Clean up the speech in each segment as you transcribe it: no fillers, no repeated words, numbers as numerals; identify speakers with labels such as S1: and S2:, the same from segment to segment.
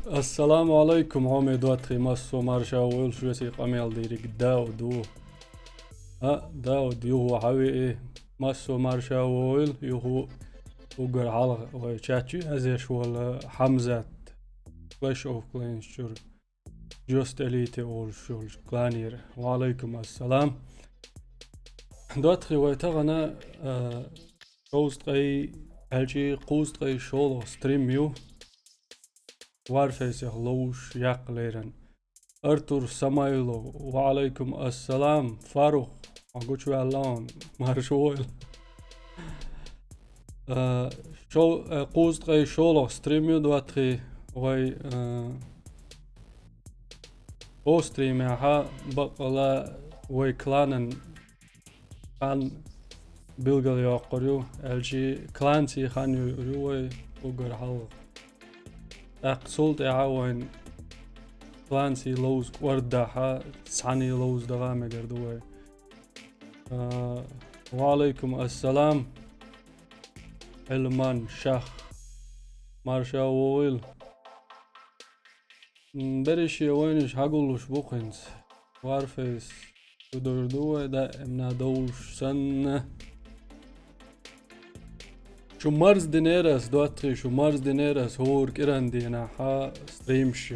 S1: السلام عليكم عمي دواتري ماسو مارشا ويل شو يسي قميل ديريك داود داود يوهو حوي ايه ماسو مارشا ويل يوهو وقر على وشاتشي ازيش ولا حمزات فلاش اوف كلين شور جوست اليتي اول شور كلانير وعليكم السلام دواتري ويتغنا قوست اي الجي قوست اي شولو ستريميو وارفيس يخلوش يقليرن ارتور سمايلو وعليكم السلام فاروق اقول شو علان مارشويل شو قوست اي شولو ستريميو دواتري وي او ستريمي ها بقلا وي كلانن كان بيلغل يقريو الجي كلانسي خان يروي وقر حلق اقصلت اعوين كلانسي لوز ورداحة تسعني لوز دغامي قردوي وعليكم السلام علمان شخ مارشا وويل بريشي وينش هقولوش بوخنز وارفيس ودردوي دائما دولش سنة شو مارس دينيرس دواتري شو مارس دينيرس هور كيراندينا حا ستريمش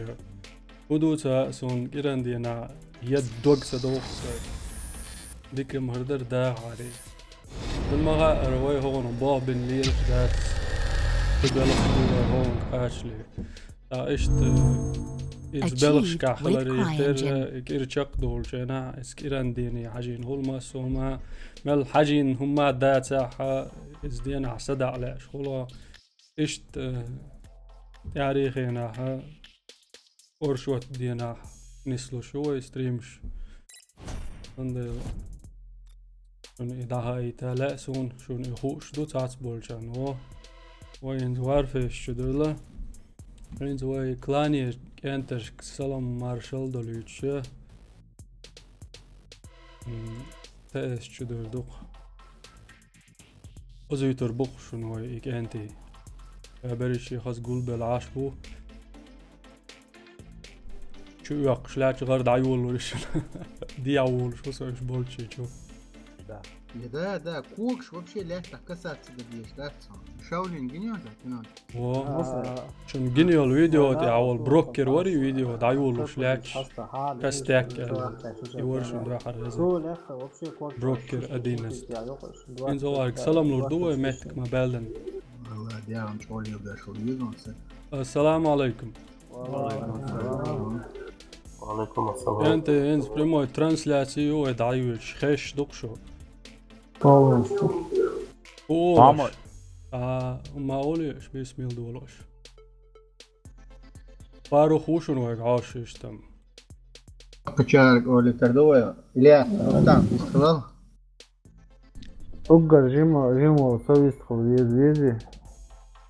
S1: ودوتا سون كيراندينا يد دوغسا دوغسا ديك مهردر دا علي بالمغا اروي هون بابن ليرش دات تبلغ هون اشلي تا اشت إزبلغش كحلري تر كيرشق دول جنا اسكيرانديني حجين هول ما مل حجين هما داتا حا ازدينا حسد على شغله اشت تاريخنا ها ورشوت دينا نسلو شوي ستريمش عندي شون إداها إيتالا سون شون إخوش دو تاعت بولشان وين زوارفش شدولا وين زوي كلاني كانتش سلام مارشال دوليتش تأس شدردوق وزيتر بوخ شنو إيك أنتي بريشي خاص قول بالعاش بو شو يقشلاش غرد عيول ورش دي عول شو سويش بولشي شو
S2: ده كوكش вообще ляжь так касаться добьешь, да? Шаулин генёр да, кино.
S1: شن جينيو الفيديو دي عول بروكر وري فيديو دعيول وشلاش كاستاك يورشن دو حرزة بروكر أدينس إنزو أرك سلام لردوه مهتك ما بالن
S2: والله ديارم شغل يبدأ شغل يزون
S1: السلام عليكم
S3: وعليكم السلام.
S1: أنت إنز بريمو ترانسلاتيو ودعيوش خيش دقشو
S3: محمد
S1: ما أوليش بيسميل دولوش فارو خوشون ويق عاش يشتم
S2: Качарик Оли Тардовая. Илья, там, ты сказал?
S4: أجر جيمو سويستخل يزيزي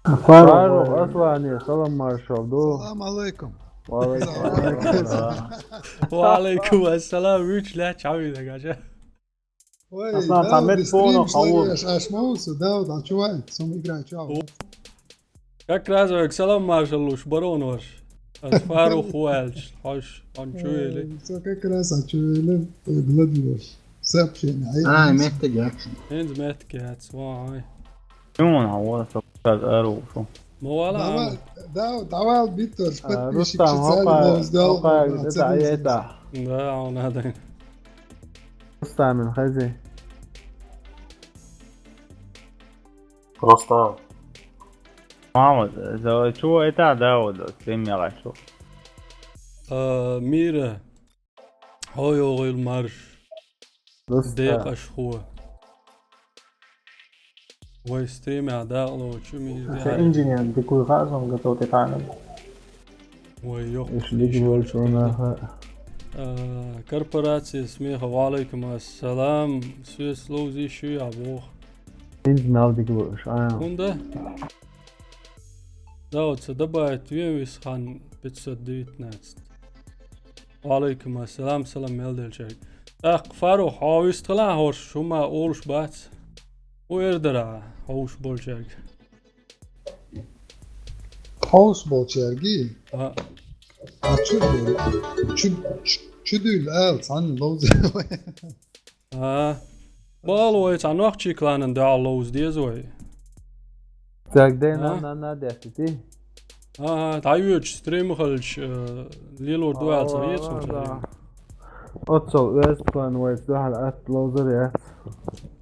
S4: فاروق أصلا سلام مارشال دو
S5: السلام عليكم.
S1: وعليكم السلام ويش لا تعوي ذا قاجة
S5: Ой,
S4: Aslan,
S5: да,
S4: Samet
S5: без
S4: Bono,
S5: стрим
S4: Хаур.
S5: слышишь, аж Маусу, да, да, чувак, сам играю, чао.
S1: как раз ويق سلام مارشالوش برون وش فارو خوالش حاش عنشويلي
S5: Все как раз, а чё, гладиош. Сообщение.
S2: ميتا جاكسون.
S1: إنز ماتك يا تسواعي
S3: شلون هو سكر أروفو
S1: مو ولا
S5: Давал Биттер, подписчик
S4: رستم
S5: специально сделал.
S4: هوقا دعيتا
S1: لا عون هذا
S4: رستم من خزي
S3: رستم محمد إذا شو إتا داود سيم يا غشو
S1: ميرا هايو غير مارش ديق
S4: رستم
S1: أشخوه ويستريم أعداء لو شو
S4: إنجينير ديكوي خاصم قطو تتعلم
S1: ويوق
S4: إيش ديك بولشونا
S1: كربوراتي اسميها وعليكم السلام سويس لوزي شو يا بوخ
S4: إنز نال ديك بولش
S1: كوندا داود صدبايت ويويس خان بتصديت ناست وعليكم السلام سلام ميلدل شيء فارو حاويس طلع هورش شو ما أولش بات ويردرا هوش بولشاك
S5: House Bolchergi. açıl böyle. Çüdül el san loz.
S1: بالو يتع نوختي كلان دا اللوز ديزوي
S3: Zagden
S1: Ha?
S3: na dertiti.
S1: تعيوج ستريم خلش ليلور دوال صغير
S3: Otsol Westcon West hal at lozer ya.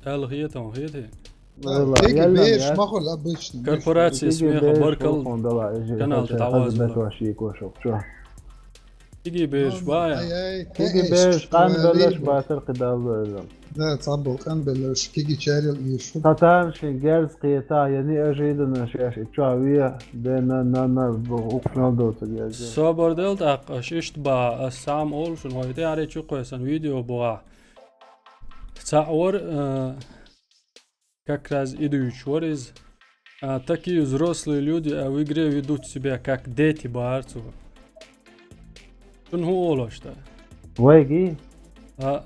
S1: هل هيتهم هيتي
S5: تيجي
S3: يلا
S5: بيش
S3: يا.
S5: ما خل ابش
S1: كوربوراتسي اسمها بركل
S3: Kanal
S1: تتعوز تيجي بيش بايا
S3: Tigi beş kan beleş batır qidavlı.
S5: لا تصبوا كان بلش كيجي تشاري يشوف
S3: Tatar şey gers qiyata yani ajidin şey çaviye de na uqnal da gelecek.
S1: صبر دلت اقش اشتبا السام اولشن هو يتي علي شو قويسن فيديو بوا تصور как раз идущий ворез такие взрослые люди в игре ведут себя как дети барцу شنو هو oluştu
S3: Vaygi
S1: Ha,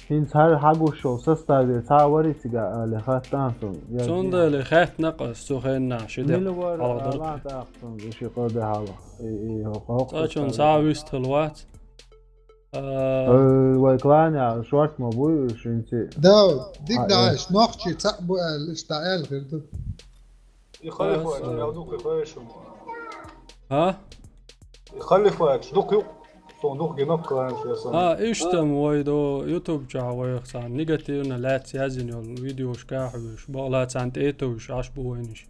S3: Hins her haguş olsa stabil tavaritiga ale hattan son.
S1: sonda اللي خات نقص سو خينا شدق
S3: Mili var
S1: على
S3: Allah
S1: ضرب
S3: taqsın işi qoda hala. Hok.
S1: صاشون ساويست الوات
S3: Vay klanya short mo bu şinti.
S5: داود ديك داعش نوختي تعبوا ايش تعال غير ده
S6: يخلفوا يعودوك يخيشوا
S1: ها
S6: يخلفوا يشدوك صندوق جنوب كلام في أصلا
S1: اشتم ويدو يوتيوب جا ويخسان نيجاتيفنا لا تيازن الفيديو شكاح وش بغلات عن تيتوش عشبو وينش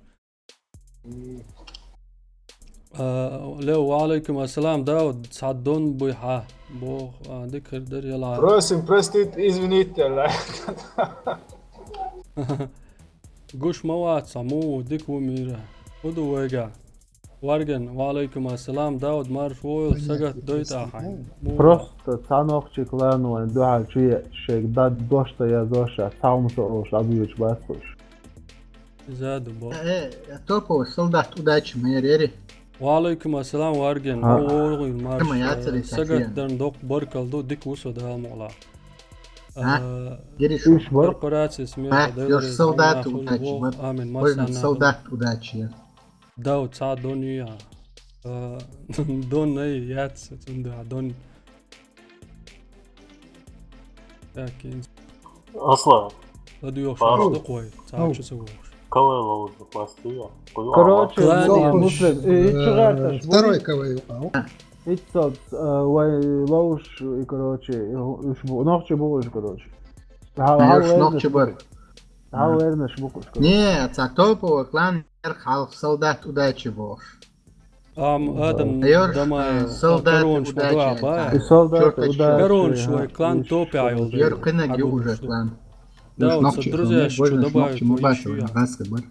S1: لو وعليكم السلام داود صدون بويحة بو ذكر در يلا
S6: براسم برستيت извините
S1: قوش موات صمو ديك وميرا ودو ويقع وارجن وعليكم السلام داود مارش ويل سقط دويت احين
S3: Просто цанохчи клану дуал чуе шек да дошта я доша таумсо рош абиюч басуш.
S1: زاد بو
S2: توبو солдат удачи майорери
S1: وعليكم السلام وارجن
S3: ها.
S1: وورغي
S2: كما يعتري
S1: المارش سقط
S2: تحية.
S1: درن دوق بركل دو ديك وسو ده المولا
S2: Гери шо
S3: Iş var.
S1: корпорация смеха
S2: još солдат удачи
S1: امين
S2: Можно
S1: ما
S2: солдат удачи
S1: داود ساعد دوني دون اي ياتس تندع دون لكن
S7: اصلا
S1: هذا يوش
S7: فاروق.
S1: دقوي ساعد شو سووش
S7: كوي لو بلاستية
S3: Короче,
S1: Кланя.
S3: муслим, чугарташ.
S5: второй кого يوقعوا
S3: Итсот, вай лоуш и короче, нохче буш короче.
S2: Još nokće bar
S3: Hal erneš bukuš korоче.
S2: Не, ца топово клан халf солдат удачи бош
S1: ادم
S2: Još
S1: دما
S2: солдат
S1: كرون شو موضوع
S2: удачи
S1: باي
S3: И солдат
S2: Чёрта
S3: удар.
S1: كرون شوي كلان توبي عيل
S2: Jer kınagi уже клан
S1: Да, вот, друзья, что добавить,
S2: нокче мы
S1: то
S2: бачили
S1: ещё.
S2: раска бар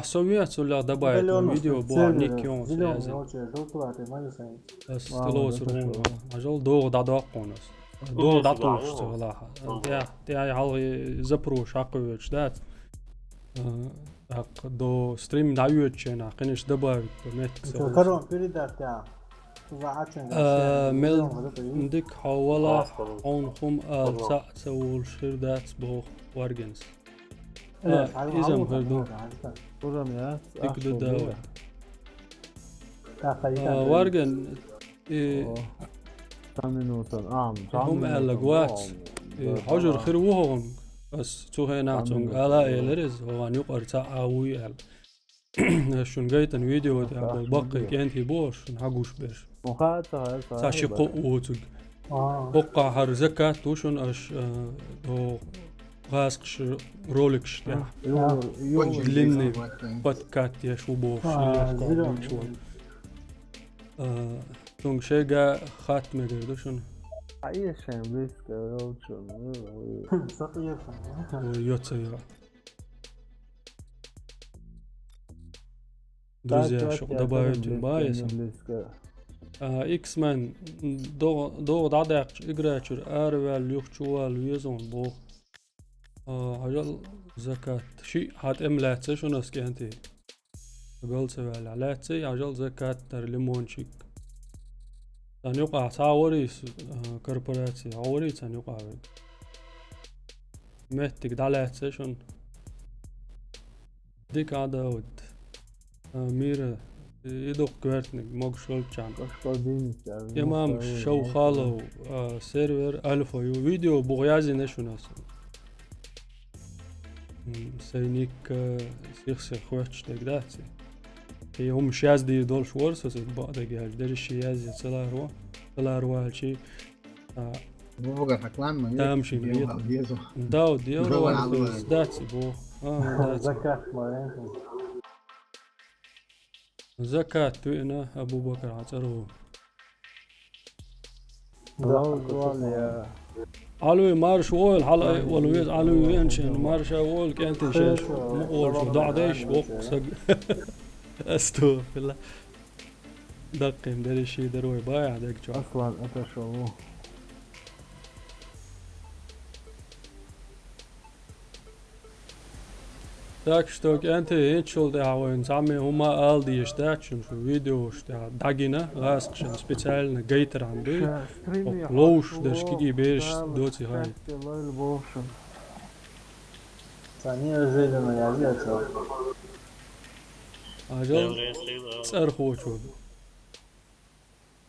S1: سوميات ولا добавить на видео بو نيكيون سيازن بس كلوس رون اجل دوغ دا دوقونس دوغ دا توش صلاح تاع عالي زبروش عقوش دات دو ستريم دايوتش انا قنش добавить ميتكس مل نديك حوالا اونهم الساعة سوول شردات بو وارجنس إذا هردو
S3: Buram ya.
S1: ديك دو داوي وارجن
S3: Minutan am.
S1: هم الأجوات حجر خيروهم بس تو هنا تون على إلرز هو أن يقر تعاوي شون جايتن فيديو تاع بالبقي كأنتي بوش نحقوش بيش
S3: Mukhata
S1: ساشي قوتك بقى هرزكات توشون أش دو غاسقش رولكش تاع ليني بودكات يا شو بوش تون شيء خاتمة قردوشون
S3: Ayşem risk olsun.
S1: يوتسيا Друзья, чтобы добавить байс. X-Men دو دعدق إجراچر أروال يخشوال ويزون بو عجل زكاة شيء هات إملات شو نسكي أنتي قلت سوال علاتي عجل زكاة در ليمون شيك تان يقع ساوريس كوربوراتي عوري تان يقع مهتك دعلات سيشن ديك عداود ميرا يدق كويرتنك موق شولتشان
S3: Gospodin ister.
S1: يمام شو خالو سيرفر ألفا يو فيديو بغيازي نشو ناس سينيك سيخ خوش تقداتي هي هم شاز دي دول شورس وسيد بعدك ياج دير الشياز طلع روا هالشي
S2: بو بقى حكلان ما
S1: تمشي
S2: بيزو
S1: داو ديو
S2: برافو
S1: روا
S2: عليك.
S1: داتسي بو داتسي
S4: زكاة مرين.
S1: زكاة توينا أبو بكر عطرو
S3: يا
S1: علوي مارش وول حلقة ولويز علوي ينشن مارش وول كانت شاش مقول شو دعديش وقصق استو بالله دقي مدري شي دروي بايع ديك جو
S3: اصلا انت شو
S1: داك شتوك انت هيتشول دي عوين زعمي هما آل دي اشتاكشن شو فيديو شتا داقينا غاسقشن سبيتسالنا جيتر عندي لوش درشكي بيش دوتي هاي
S3: الله البوشن
S4: ثانية زي لما يعزيها
S1: عجل صرخوا شو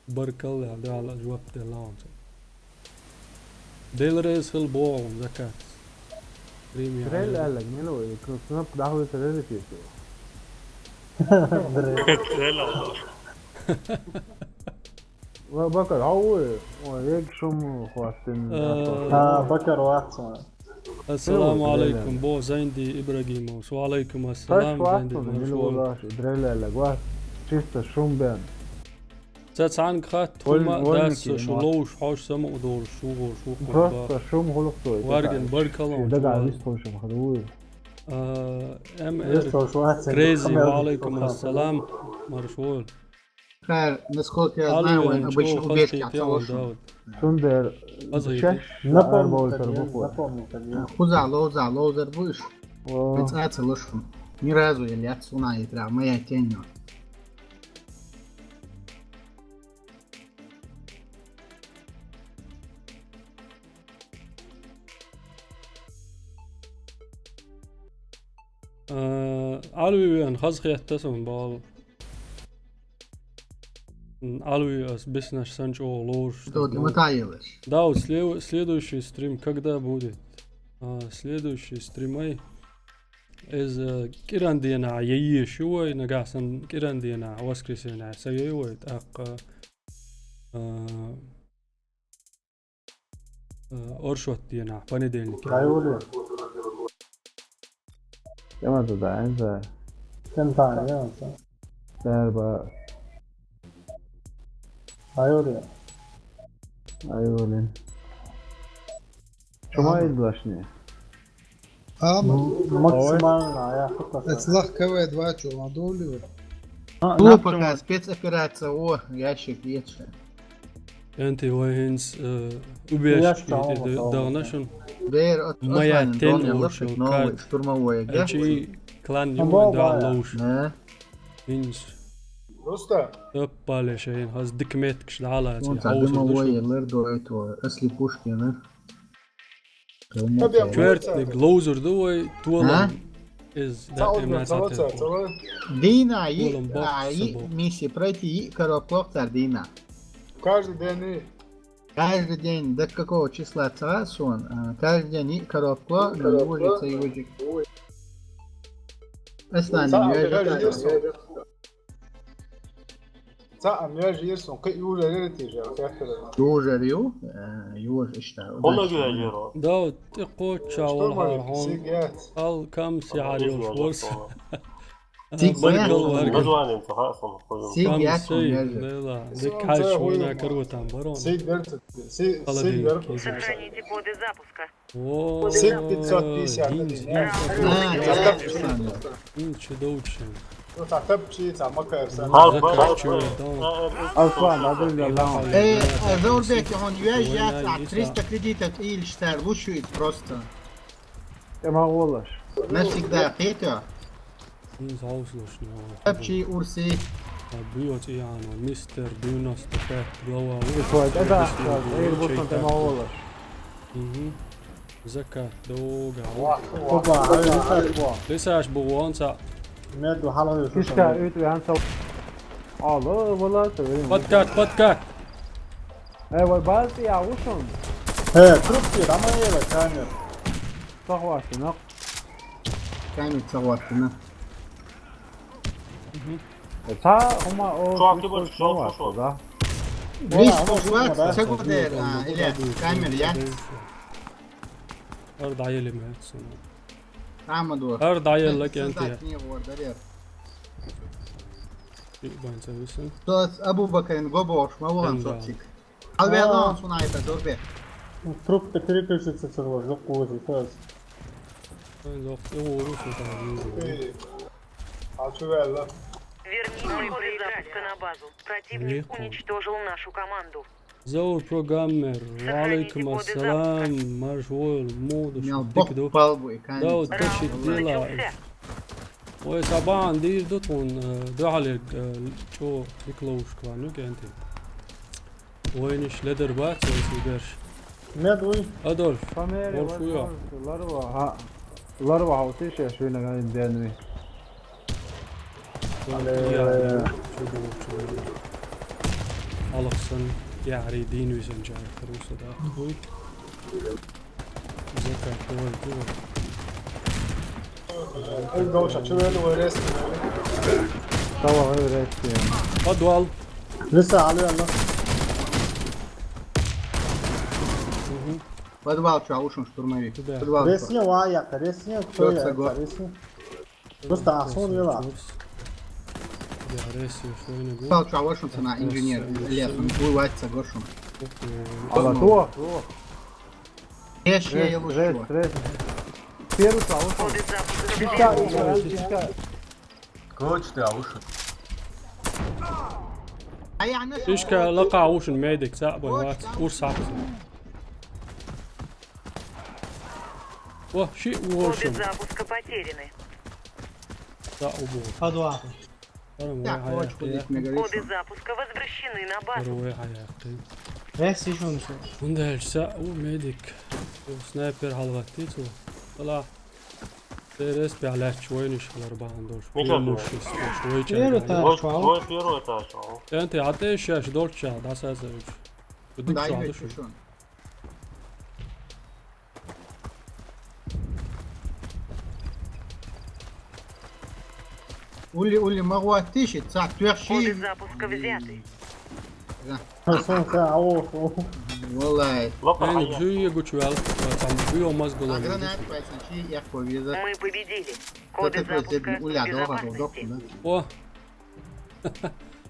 S1: بارك الله على على جواب دلون ديل ريس البوع زكاة ريمي
S3: تريل قال لك ميلو كنت دعوة تريل فيكو بكر هو وهيك شو خواتن
S4: بكر واحد.
S1: السلام عليكم بو زيندي ابراهيم وعليكم السلام زيندي مرشول
S3: دريل قال لك واحد شفت شوم بان
S1: تاتس عنك خات هما داس شلوش حوش سما ودور شو
S3: بس شوم غلطوا
S1: وارجن بارك الله
S3: ده قاعد يسطو شو خدوه
S1: ام ار كريزي وعليكم السلام مرشول
S2: خير نسخوك يا زمان
S1: علوي
S2: وين
S1: نشوف
S2: أبيش وبيش
S1: خلطي
S2: يعطوش
S1: داود
S3: شندر
S1: أزغيتي
S2: زعلو زربوش بتقاتلوشهم نيرازو يلي يعطسونا يترع ما يعتينيو
S1: علوي ان خزخي اتسم بال علوي بسناش санчо лош
S2: Тут мотаилось.
S1: да следующий стрим когда будет следующий стримай из кирандина яи шуй нагасан кирандина воскресенье саёйт ак оршот дина понедельник
S4: أيوة.
S3: كما تدعي انت
S4: كم ثانية؟
S3: تربى
S4: أيوة.
S3: ايولين شو ما يدلشني
S4: Максимально я хотел.
S5: Слегка двачу надолю.
S2: Ну, пока спецоперация, о, ящик есть.
S1: انت وينز убежки دغنشن
S2: Бер
S1: Моя
S2: от
S1: тень
S2: Донья
S1: лучше,
S2: лошадь новый
S1: как-
S2: штурмовой, да?
S1: ачи клан
S4: Баба.
S1: يو دا لوش
S2: Да.
S1: انش
S6: رستم
S1: ابالي شيء هاز دكميتك شلعلا
S2: Он дымовой, лырдо этого, если Пушкина.
S1: كويرت جلوزر دوي تولا
S2: ها؟
S1: از
S6: تعال تعال
S1: دائما
S6: تعال
S2: Дина,
S1: Голым бог собой.
S2: миссия пройти, коробка Дина.
S6: каждый день
S2: Каждый день, до какого числа он, каждый день коробка, улица и ужик. Основание,
S6: تعال ياجي يرسم كي يوجد ريتيجا
S2: يوجريو يوج اشتغل
S7: والله قاعد يرى
S1: داود تقوتشا والها هون
S6: سيجات
S1: ال كم ساعة الفورس
S2: تيك
S1: بركل
S2: ساعة.
S1: ورقل
S7: غزواني انت اصلا
S2: سيج
S1: كم
S2: ياكل
S1: شيء
S2: ياجي.
S1: لا ديك حاجة شوينا كروتان برون
S6: سيد درت سيد
S1: Холодильник.
S6: درت
S8: Сохраните коды запуска.
S1: О,
S6: سيد 550
S1: инч доучен
S6: تعتبر شيء تاع مكة
S3: اصلا هذا اللي
S2: Зорбек, он уезжает, 300 кредитов или что, лучше просто.
S3: كما غولش
S2: Навсегда, это,
S1: زاوسلوشنا
S2: вообще урси.
S1: بيوت ايانو مستر ديناس تفات غوا
S3: شوية هذا ايه البوصة كما غولش
S1: زكاة دوغا
S4: طبعا هذا
S1: ليساش بوان سا
S4: ميدو حلوة
S3: كيشكا ايتو يهان سو Allah valla söyleyeyim.
S1: Podcast.
S3: Evo balti ya ušom.
S4: He, trupki, ama je da kamer.
S3: Zahvaši, no.
S2: Kamer cavatına.
S3: Ta huma o
S7: Čovjek je baš šao, šao.
S3: da.
S2: Viš
S4: ono
S2: pošvat,
S4: da.
S2: čego der, Ilija, kamer, ja?
S1: Arda ayeli mi etsin?
S2: Tamo doğru.
S1: Arda ayeli kenti ya.
S2: Sadat niye orada der.
S1: Ben seviyorsun.
S2: To Abu Bakar'ın gobo oşma olan soçik. Al ver lan suna ayta dur be.
S4: Trupke 3 kršice crvo, žok uzi, to je.
S1: Ben yok. Evo Rus'un tabi.
S6: Vidi. A čuvela.
S8: Верните коды запуска на базу. Противник
S1: Легко.
S8: уничтожил нашу команду.
S1: Zaur programmer. Alaikum assalam. Marjol. Moduş.
S2: Ya
S1: Dikdo.
S2: bok pal bu kamer.
S1: Daud
S8: Раунд
S1: تشد ديلا.
S8: начался.
S1: وطبعا دي دوتون دعالك شو يكلوش كوانو كنتي. وينش لدر بات سيبرش.
S4: Med uj.
S1: أدولف.
S3: Famere
S1: Orfuyor.
S3: Larva ha. Larva ha otiš je švina ga im denvi.
S1: Alexson يعني دين ويزنجر كروسة ده أخوي زكاة كوي كوي
S6: Doša čuvelu u resni.
S3: Tava ga reći.
S1: أدوال
S4: Lisa, ali Allah.
S2: Podval čavušom šturmovi.
S1: Da.
S2: Podval
S4: Resnije u ajaka, resnije u
S2: Çok
S4: ajaka,
S2: sago.
S4: resnije. Dosta ason vela.
S1: يا ريسي شوي نقول
S2: Podval čavušom se na inženjer. Lijesom, tvoj vajca gošom.
S3: Ala to.
S2: Ješ je ili
S3: Res,
S2: što?
S3: res. Pjeruca ušom.
S8: Коды запуска
S3: Piska,
S8: взяты.
S3: piska.
S2: A ja ne
S1: إيش كلقى وش الميدك ساعة وات ورساعة واه شيء
S8: Коды
S1: وشم
S8: запуска потеряны.
S1: ساعة وبور
S3: Padva.
S2: Ja, hoću kodit me ga
S8: Коды
S2: više.
S8: запуска возвращены на базу.
S1: روي حياتي
S3: Res išom se.
S1: وندهش ساعة وميدك وسنايبر هالوقتيتو طلع تيرس بعلاش شوي نشغل أربعة عندوش
S7: Mišo,
S1: شوي
S7: Tvoj первый этаж, a?
S1: أنت عطيش يا شدولتشا ده أساسا بدك
S2: Daj
S1: شو
S2: već
S1: عدوش
S2: još on. Uli mogu otići, sad tu još
S8: Коды
S2: i...
S8: запуска взяты.
S4: Son se, a ovo.
S2: Wallahi.
S7: Loka
S1: يعني
S7: haya.
S1: بجوي يقول там بيو مزقلا
S2: A granat koja sam či, jak povijezat.
S8: Мы победили.
S2: To
S8: Коды
S2: te koje se
S8: запуска
S2: ulja doga do
S8: безопасности.
S2: doku, da.
S1: اوه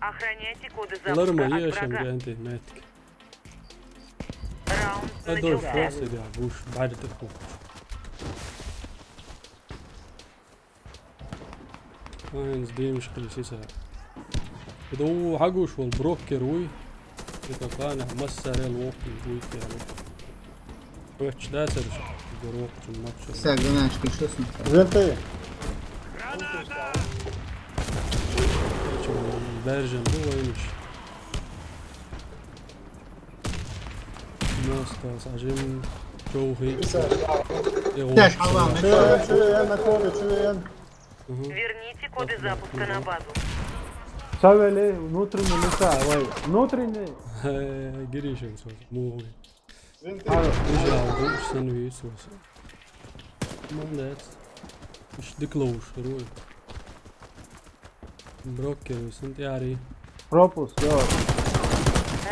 S8: Охраняйте коды
S1: لرما
S8: запуска от
S1: يشم
S8: врага.
S1: جانتي ماتك
S8: Раунд
S1: أدولف
S8: начался.
S1: راسي يا بوش بعد تكو هاينز دي مشكلة سيسا بدو حقوش والبروكر وي يتقانع مسار الوقت وي يعني ويتش دا سرش بروك الماتش
S2: Sad granat što sam.
S4: Žente,
S1: الفيرجن هو وينش ناستاس عجم جوهي
S2: Daš halva me to.
S4: čuje na kode, čuje jedan.
S8: Верните коды запуска на базу.
S3: Saveli, unutrine lisa, ovaj. Unutrine.
S1: جريشن صوت مو هو
S3: Alo.
S1: يجي وش سنوي سوس ما دات مش دكلوش روي بروكر سنت ياري
S3: Propust, jo.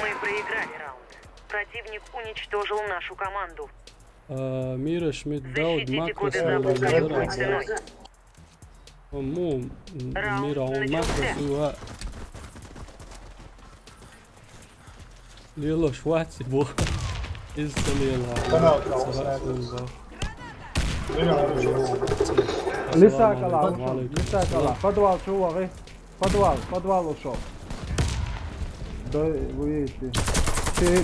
S8: Мы проиграли раунд. Противник уничтожил нашу команду.
S1: ميرا شميت داود
S8: Защитите
S1: ماكروس
S8: коды запуска любой ценой.
S1: مو ميرا اون ماكروس هو يلا شواتي بو استني يلا
S3: Lisa kala ušom. Lisa kala. Podval čuva, vi. Podval ušom. Doj, vidite.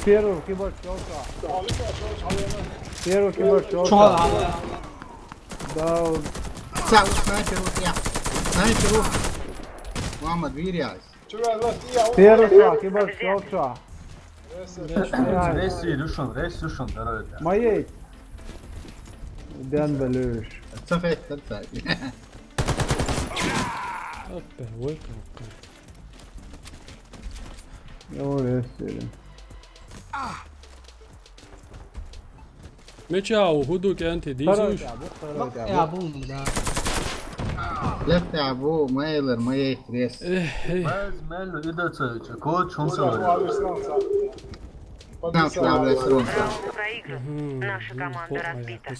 S3: Pjeru, kibor čovka. Pjeru, kibor čovka. Daud.
S2: Sad, snajper u ja. Snajper u. Muhammed Virjaz.
S6: Čuvela ti ja.
S3: Pjeru čovka, kibor čovka.
S9: Resi döröitä.
S3: Ma jej. Den belös.
S2: Safet tadsag.
S1: Uppe, ويك
S3: Jo, rest.
S1: متشاو هدوك انت ديزوش
S10: يا بوم ده
S2: لا تعبوه ما يقدر ما يتريس.
S9: Mas, melho, идет, коуч, он сам.
S2: Там слабая срок.
S8: Раунд проигран. Наша команда разбита.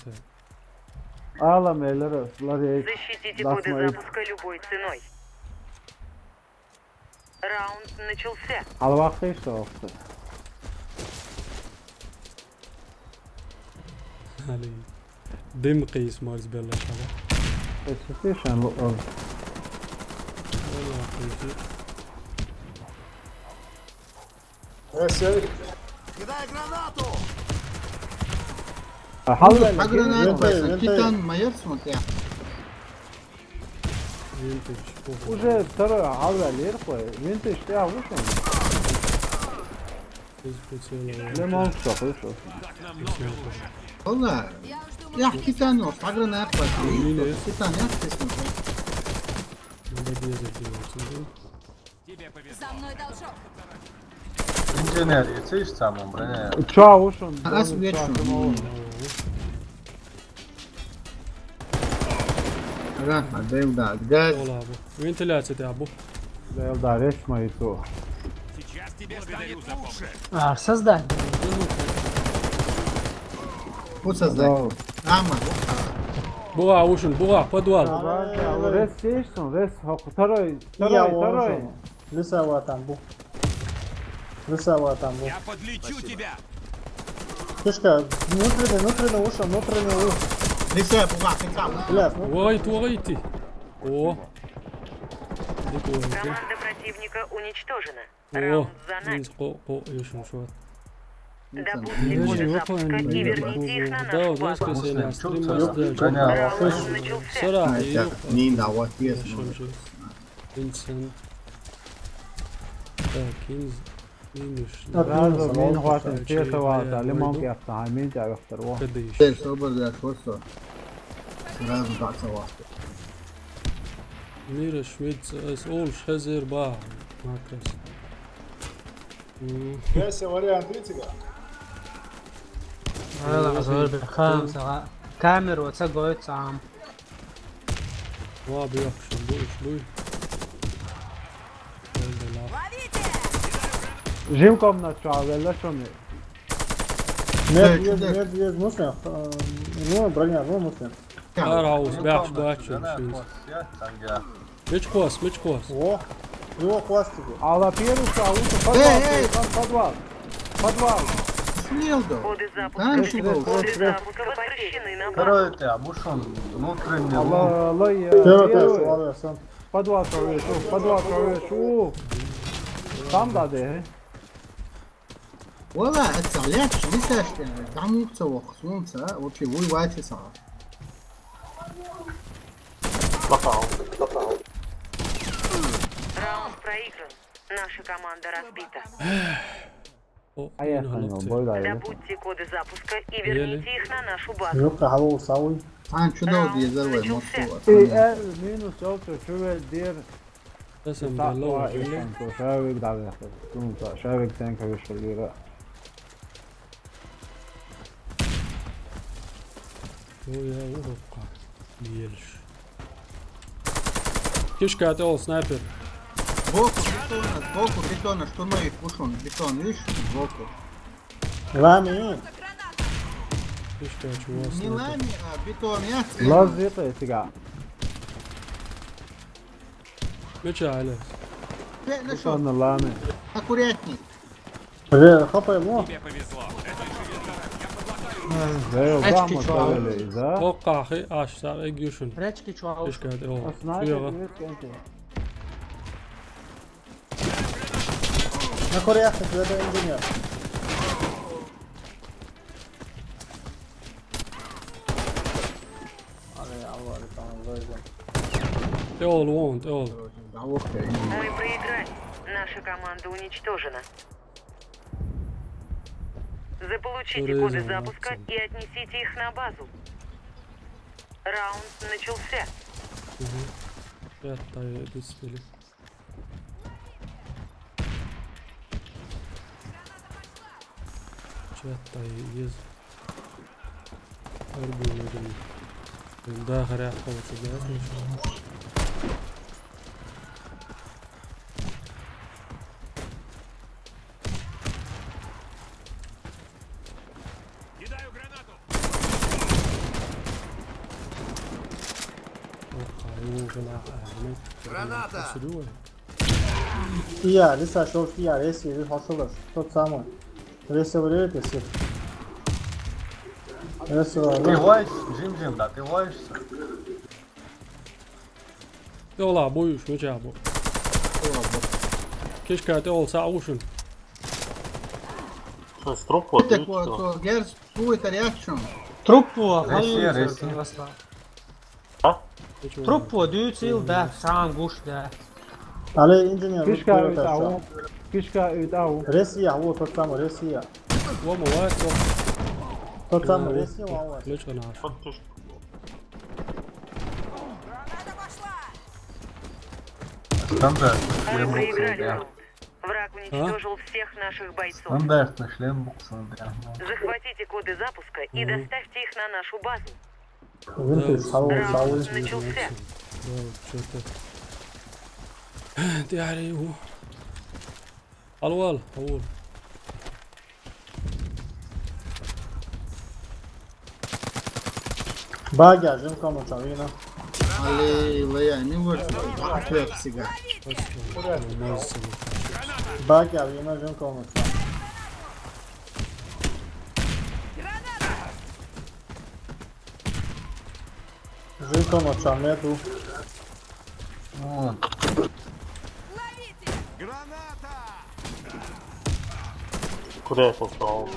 S3: Ağlam eller ıslar hiç.
S8: Защитите
S3: Да,
S8: коды
S3: смотри.
S8: запуска любой ценой. Раунд начался.
S3: Al vakti işte vakti.
S1: علي دم قيس مارز بيلا شباب
S3: Specification look on.
S1: والله قيسي
S3: حاول
S2: Агранат, капитан майор смотря.
S1: ينتج
S3: Уже второй حاول يرقى. Vintage ya bu şu. Lemon sokuyor şu.
S2: والله يا كيتان نوف агранат بس. كيتان يا كيتان.
S9: Инженер, есть самым, броня.
S3: Uçağı vursun.
S2: As geçiyorum. راح دايم دا جاز.
S1: والله ابو وين ثلاثة يا ابو؟
S3: Değil daha resmi itu.
S10: создать.
S2: Вот создать. Ама.
S1: بوغا وشن بوغا подвал
S3: Res seçsin. Res второй.
S4: Я
S3: Второй.
S4: вон. Лесова там был. Лесова там был.
S11: Я подлечу тебя!
S4: Фишка, внутренний ушел.
S2: لسه بوغا كيتان.
S4: Блядь, ну
S1: وغيت وغيتي اوه ديك وغيتي
S8: Команда противника уничтожена.
S1: اوه
S8: Раунд за нами.
S1: قو يشن شو
S8: Допустим коды запуска и верните их на
S1: да
S8: нашу базу.
S1: ودرس كسينا ستريم
S9: Броня,
S8: Раунд начался.
S1: صراحة
S2: نين دعوات يس.
S1: انسان كينز مينوش
S3: Razor min hvaten styrte vata. Lemon kjafta. Han min jag efter var.
S1: قديش
S2: ليش صبر ده شو صار؟ لازم تعطي سواك.
S1: ميرا شويت اول شهزر باع ماكرس
S6: Esse вариант, видите?
S10: هذا زول بالخامسة كامير وتسقعد عام
S1: وابي يخشن بوش بوي
S3: Жимkom на чау, вела что ми.
S4: нет, муслим. Ну, броня, ну, муслим.
S1: ارعوز باعش باعش
S9: я там я.
S1: مش كوس مش كوس
S4: О, его пластику.
S3: Ала первый чау,
S2: Эй!
S3: подвал.
S2: Слил да.
S8: Коды
S2: Да,
S8: запуска.
S2: чего?
S8: Коды запуска возвращены на базу.
S9: Второй ты, обушен, внутренний лом.
S3: Allah
S4: Первый тест,
S3: первый.
S4: ладно, сам.
S3: Подвал şu. Tam da de.
S2: والله التعليق لسه تعمل يقصوا خصوصا وشي وي وايت صار.
S8: Раунд проигран. Наша команда разбита.
S3: Ayaklanıyor, boy da öyle.
S8: Добудьте коды запуска и верните их на нашу базу.
S4: Yok, hava usavi.
S2: عن شو دو دي زروي الموضوع.
S3: Minus yoksa şöyle diğer
S1: قسم
S3: takva
S1: بالله
S3: işin şavik da yaptı. Tunta şavik sen kavuşturuyor.
S1: ويا ورقة ميلش كيش قاعد اول سنايبر
S2: Сбоку бетона, что мы пушон. Бетон, видишь? Сбоку.
S4: Lami.
S1: كيش قاعد شو
S2: Не
S1: سنايبر
S2: лами, а бетон я.
S3: Laz yıkıyor.
S1: مش عليه
S2: Ну что,
S3: Sonra lami.
S2: аккуратней.
S4: Бля, хапай его.
S11: Тебе повезло.
S3: Zeyl
S10: Kaç
S3: da
S10: kişi
S3: mı
S10: var?
S3: söyleyiz ha?
S1: توقع اخي اشتاق يجوشن
S10: ريتشكي شو
S1: كيش قاعد اول
S3: Sniper
S1: شو
S3: evet kanka.
S4: На Кореях, это инженер.
S1: اول وونت اول
S2: دعوك.
S8: Мы проиграли. Наша команда уничтожена. Заполучите коды запуска и отнесите их на базу. Раунд начался.
S1: حتى يدس لي سيادة يز أرجو مجرم من داخل يا أخوة سجاد Граната!
S4: فيها لسه اشوف فيها ريسي دي حصلت тот самый ريسي وريت يصير ريسي
S9: Ты лаешься, Джим, да, ты лаешься.
S1: يلا أبوي شو جابوا كيش كانت أول ساعة وشن
S7: Что, с трупа?
S2: Так вот, Герц, сует реакцию.
S10: Truppu,
S9: Resi.
S10: hayır.
S7: Ha?
S10: Truppu, düğütsil de, sağın kuş de.
S4: عليه انجينير
S3: كيشكا يتعو كيشكا يتعو
S4: ريسي هو тот самый ريسي
S1: وما واقف
S4: тот самый ريسي وهو
S1: ليش أنا عارف
S7: فتش.
S9: Стандарт.
S8: Мы проиграли
S9: Да.
S8: раунд. Враг уничтожил всех наших бойцов.
S9: Стандартный шлем букса, да.
S8: Захватите коды запуска и доставьте их на нашу базу.
S4: винтج حاول
S8: Раунд начался.
S1: شوف انت يعني هو الوال اول
S4: باقي جيمكم وتعوينا
S2: Ali, yani vurdu. Hepsiga.
S4: باقي عوينا جيمكم وتعوينا جيمكم وتعوينا
S9: Вот.
S7: Куда я попал?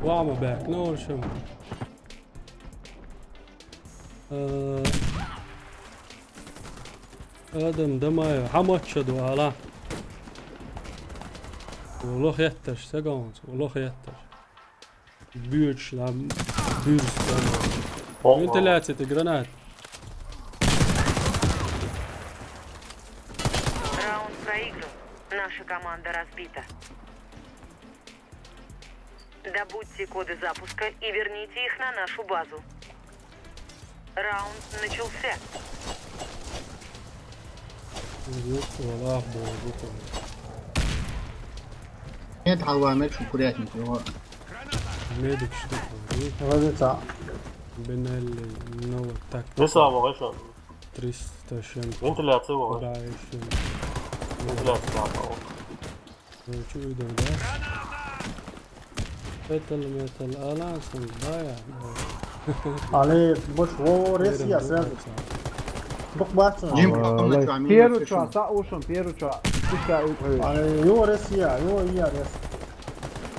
S1: واعمل باك نور شو ادم دمايا حموتشدو على ولوخ يتش سكونز ولوخ يتش بيوتش لام بيرس انت لا تتجرنات
S8: Раунд проигран. Наша команда разбита. Добудьте коды запуска и верните их на нашу базу. Раунд начался.
S1: والله بوظته
S2: Нет, Алвамет, курятник его.
S1: ميدك شتكو
S4: غادي تاع
S1: بين النو تاك
S7: لسه ما غيش.
S1: 300 شمس
S7: انت اللي هتسوي.
S1: 24
S7: انت اللي هتلعب.
S1: شو يدور ده ميتال الانس ضايع
S4: عليه بوش هو ريسي اساسا بق باتنا
S2: Jim,
S3: بيرو تشا ساوشن بيرو تشا كيشكا يتعو
S4: عليه يو ريسي يو هي ريسي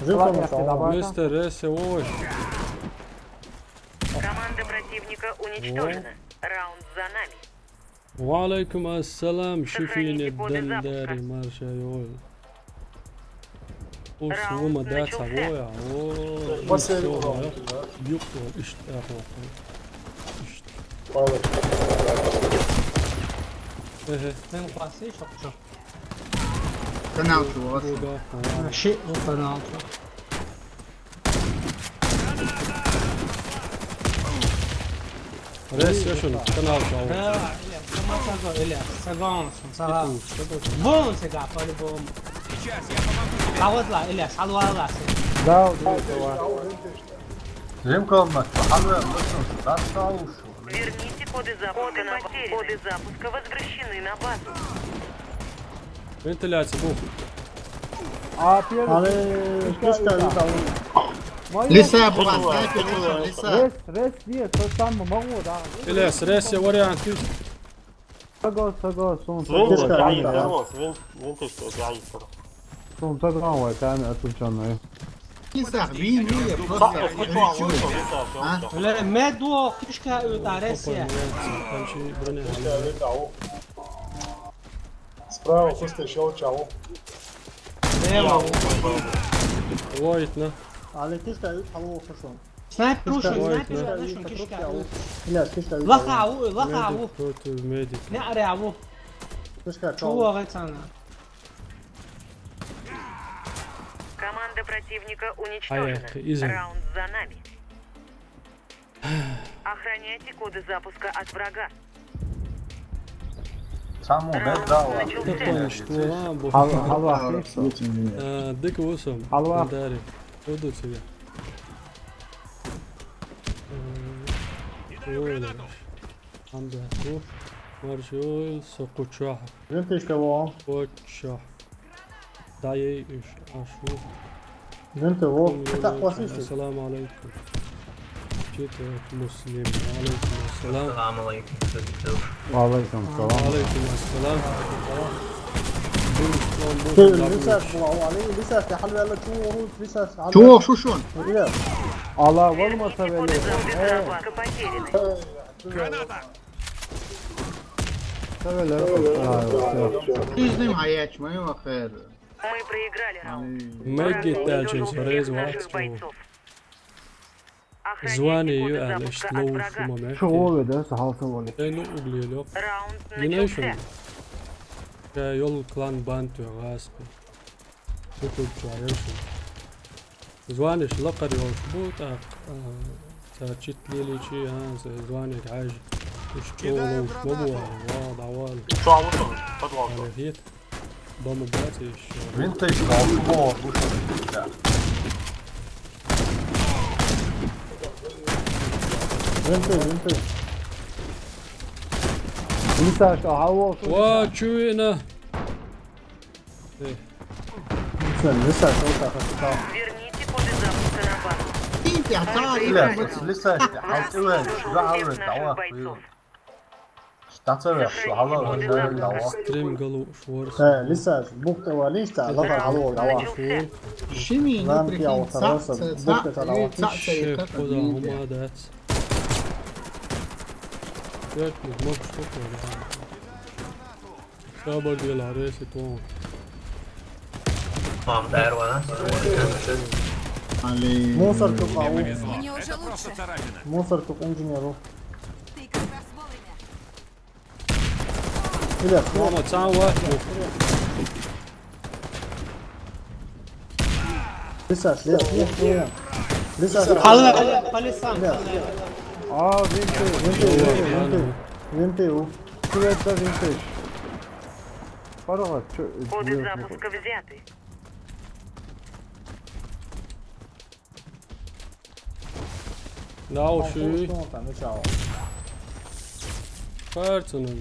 S4: جيمكم وتعوينا
S1: مستر ريس ووش
S8: Команда противника уничтожена. Раунд за нами.
S1: وعليكم السلام شوفيني الدنداري مارشا يول وش هو مدات سوويا
S6: بس
S1: يقوى اشت اخو اشت
S10: Ben passei, çok.
S2: Penaltı o.
S10: Şey, o penaltı.
S1: ريس يشن كنال شاو
S10: Kama sago, ele, sagon, sago. Bom, você gata, olha bom. Kawat lá, ele, salwa lá.
S3: داو داو
S9: Джимком حلوة بس достал ушел.
S8: Верните коды запуска. Коды запуска возвращены на базу.
S1: انت اللي هتسبوه
S3: بيرو
S4: عليه كيشكا يتعوينا
S2: Lisa ya bu Lisa.
S3: ريس دي تسمى موجود
S1: الياس ريس يا وري عن كيف
S3: ساقو سون
S7: وين
S4: كيف كان
S7: قاعد
S4: عندها؟
S7: تروح؟ وين تشتغل قاعد تروح؟
S3: سون ساقو كان اتوشن
S2: Lisa, vim e
S7: صح اسكتوا عن وين صار.
S10: Ele, medo, kishka utarese.
S1: امشي برني
S6: Справа просто еще чау.
S1: وايتنا
S4: عليه كيشكا يتحولوا خشون
S10: Snipe push, snipe
S4: كيشكا
S10: push,
S4: يتحولوا
S10: kishka.
S4: لا كيشكا
S10: Lakawu, lakawu.
S1: بروتو ميديك
S10: Ne arayawu.
S4: كيشكا
S10: Çoğu ağıtsana.
S8: Команда Команда противника
S1: Поехали,
S8: уничтожена.
S1: изем.
S8: Раунд за нами. Охраняйте коды запуска от врага.
S9: Samo ne
S8: Раунд
S9: dao.
S8: начался.
S1: Что вам bu?
S3: Hal vakti.
S1: Dik usum.
S3: Halva.
S1: Dari. Odu siga. Öyle. Hamza. Marşol sokuçah.
S4: Vinte اشتباه
S1: Koçah. Dayı iş. Aşu.
S4: vinte wo فتح قواسيش
S1: Assalamu alaikum. Cütet Müslim. Alaikum assalam.
S3: Aleyküm selam.
S1: Alaikum assalam.
S4: لسه طلعوا عليه لسه في حلو يلا شو ورود لسه
S2: شو شو شون
S4: إيه
S3: Allah olmasa
S8: Коды
S3: böyle.
S8: запуска потеряны.
S3: Böyle.
S2: İznim hayat mı yok hayır.
S8: Мы проиграли раунд.
S1: Megi
S8: Враг
S1: tercih
S8: уничтожил
S1: sorez
S8: всех наших
S1: vaat.
S8: бойцов.
S1: Звани
S8: Охраняйте коды
S1: ju
S8: запуска
S1: ärligt
S8: от
S1: lov
S8: врага.
S1: som om
S3: Şu o öde sahalsın böyle.
S1: En uglio.
S8: Раунд
S1: Yine şu.
S8: начался.
S1: Yol klan bant ya gasp. Tutup çayır şu. Звани şlaqar yol şbut aq. Saçit lili çi ha звани عاج. Şçolu şmobu var. Dawal.
S7: Şu an vurdum. Hadi bakalım.
S1: Hani hit. Domu batiş.
S9: Vinte اشتباه
S4: vinte
S3: Lisa işte hava olsun.
S1: Wa çuina.
S4: لسه شو تاخذ
S8: Верните коды запуска на базу.
S2: انت اعطاني
S9: لسه حاطين شو عاود
S8: Всех наших
S9: دعوة
S8: бойцов.
S9: تعتبر شو عاود دعوة
S1: Stream galu şwars.
S4: لسه بوقت وليش تاع لطل على دعوة
S8: Начался.
S2: شمي
S4: نعم،
S2: نبري
S4: في عوض الرسم. بكت على عوض.
S1: Şef koda huma dat. Gök mü mok ştok var. Sabar diye aresi ton.
S2: علي
S4: موصر تبقى موصر تبقى انجينيرو إلى
S1: Ama sen var.
S4: لسه لسه
S10: خلي خلي سام.
S3: Aa vintage.
S4: винты у
S3: Küvette vintage. Paravat.
S8: Коды запуска взяты.
S1: Now şu
S4: مش عارف
S1: kartının.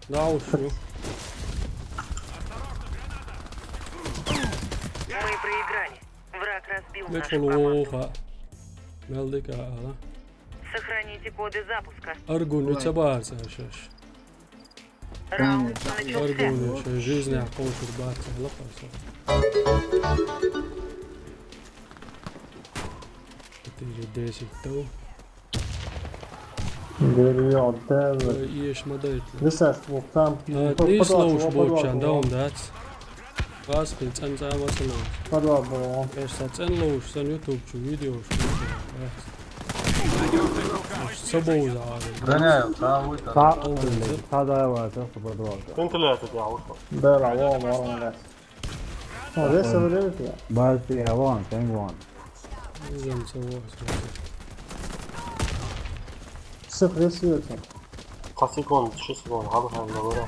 S1: Now şu.
S8: Мы проиграли. Враг разбил нашу
S1: Meçhul
S8: команду.
S1: oha. Meldik ala.
S8: Сохраните коды запуска.
S1: Argun ütsabar şaş.
S8: Раунд начался.
S1: Argun şu жизнь qoşur batsa laqasa. Tiri desi to.
S4: ديري عدال
S1: İyiş madayt.
S4: لسه وقتام
S1: Nislow şbotçan daum dat. Gas bin tsanza masalo.
S4: فدوا بو
S1: Esa tsanlow san YouTube şu video şu. Saboz abi.
S9: Гоняю, تعود
S3: Sağda var. Sağda var.
S7: Sen ثلاثة يا عوض.
S4: دار عوام ورا الناس لسه بدأت يعني
S3: Bazı havan. Penguin.
S1: Nizam savoz.
S4: صفر يسير
S7: قصيكون شو اسمه هذا هذا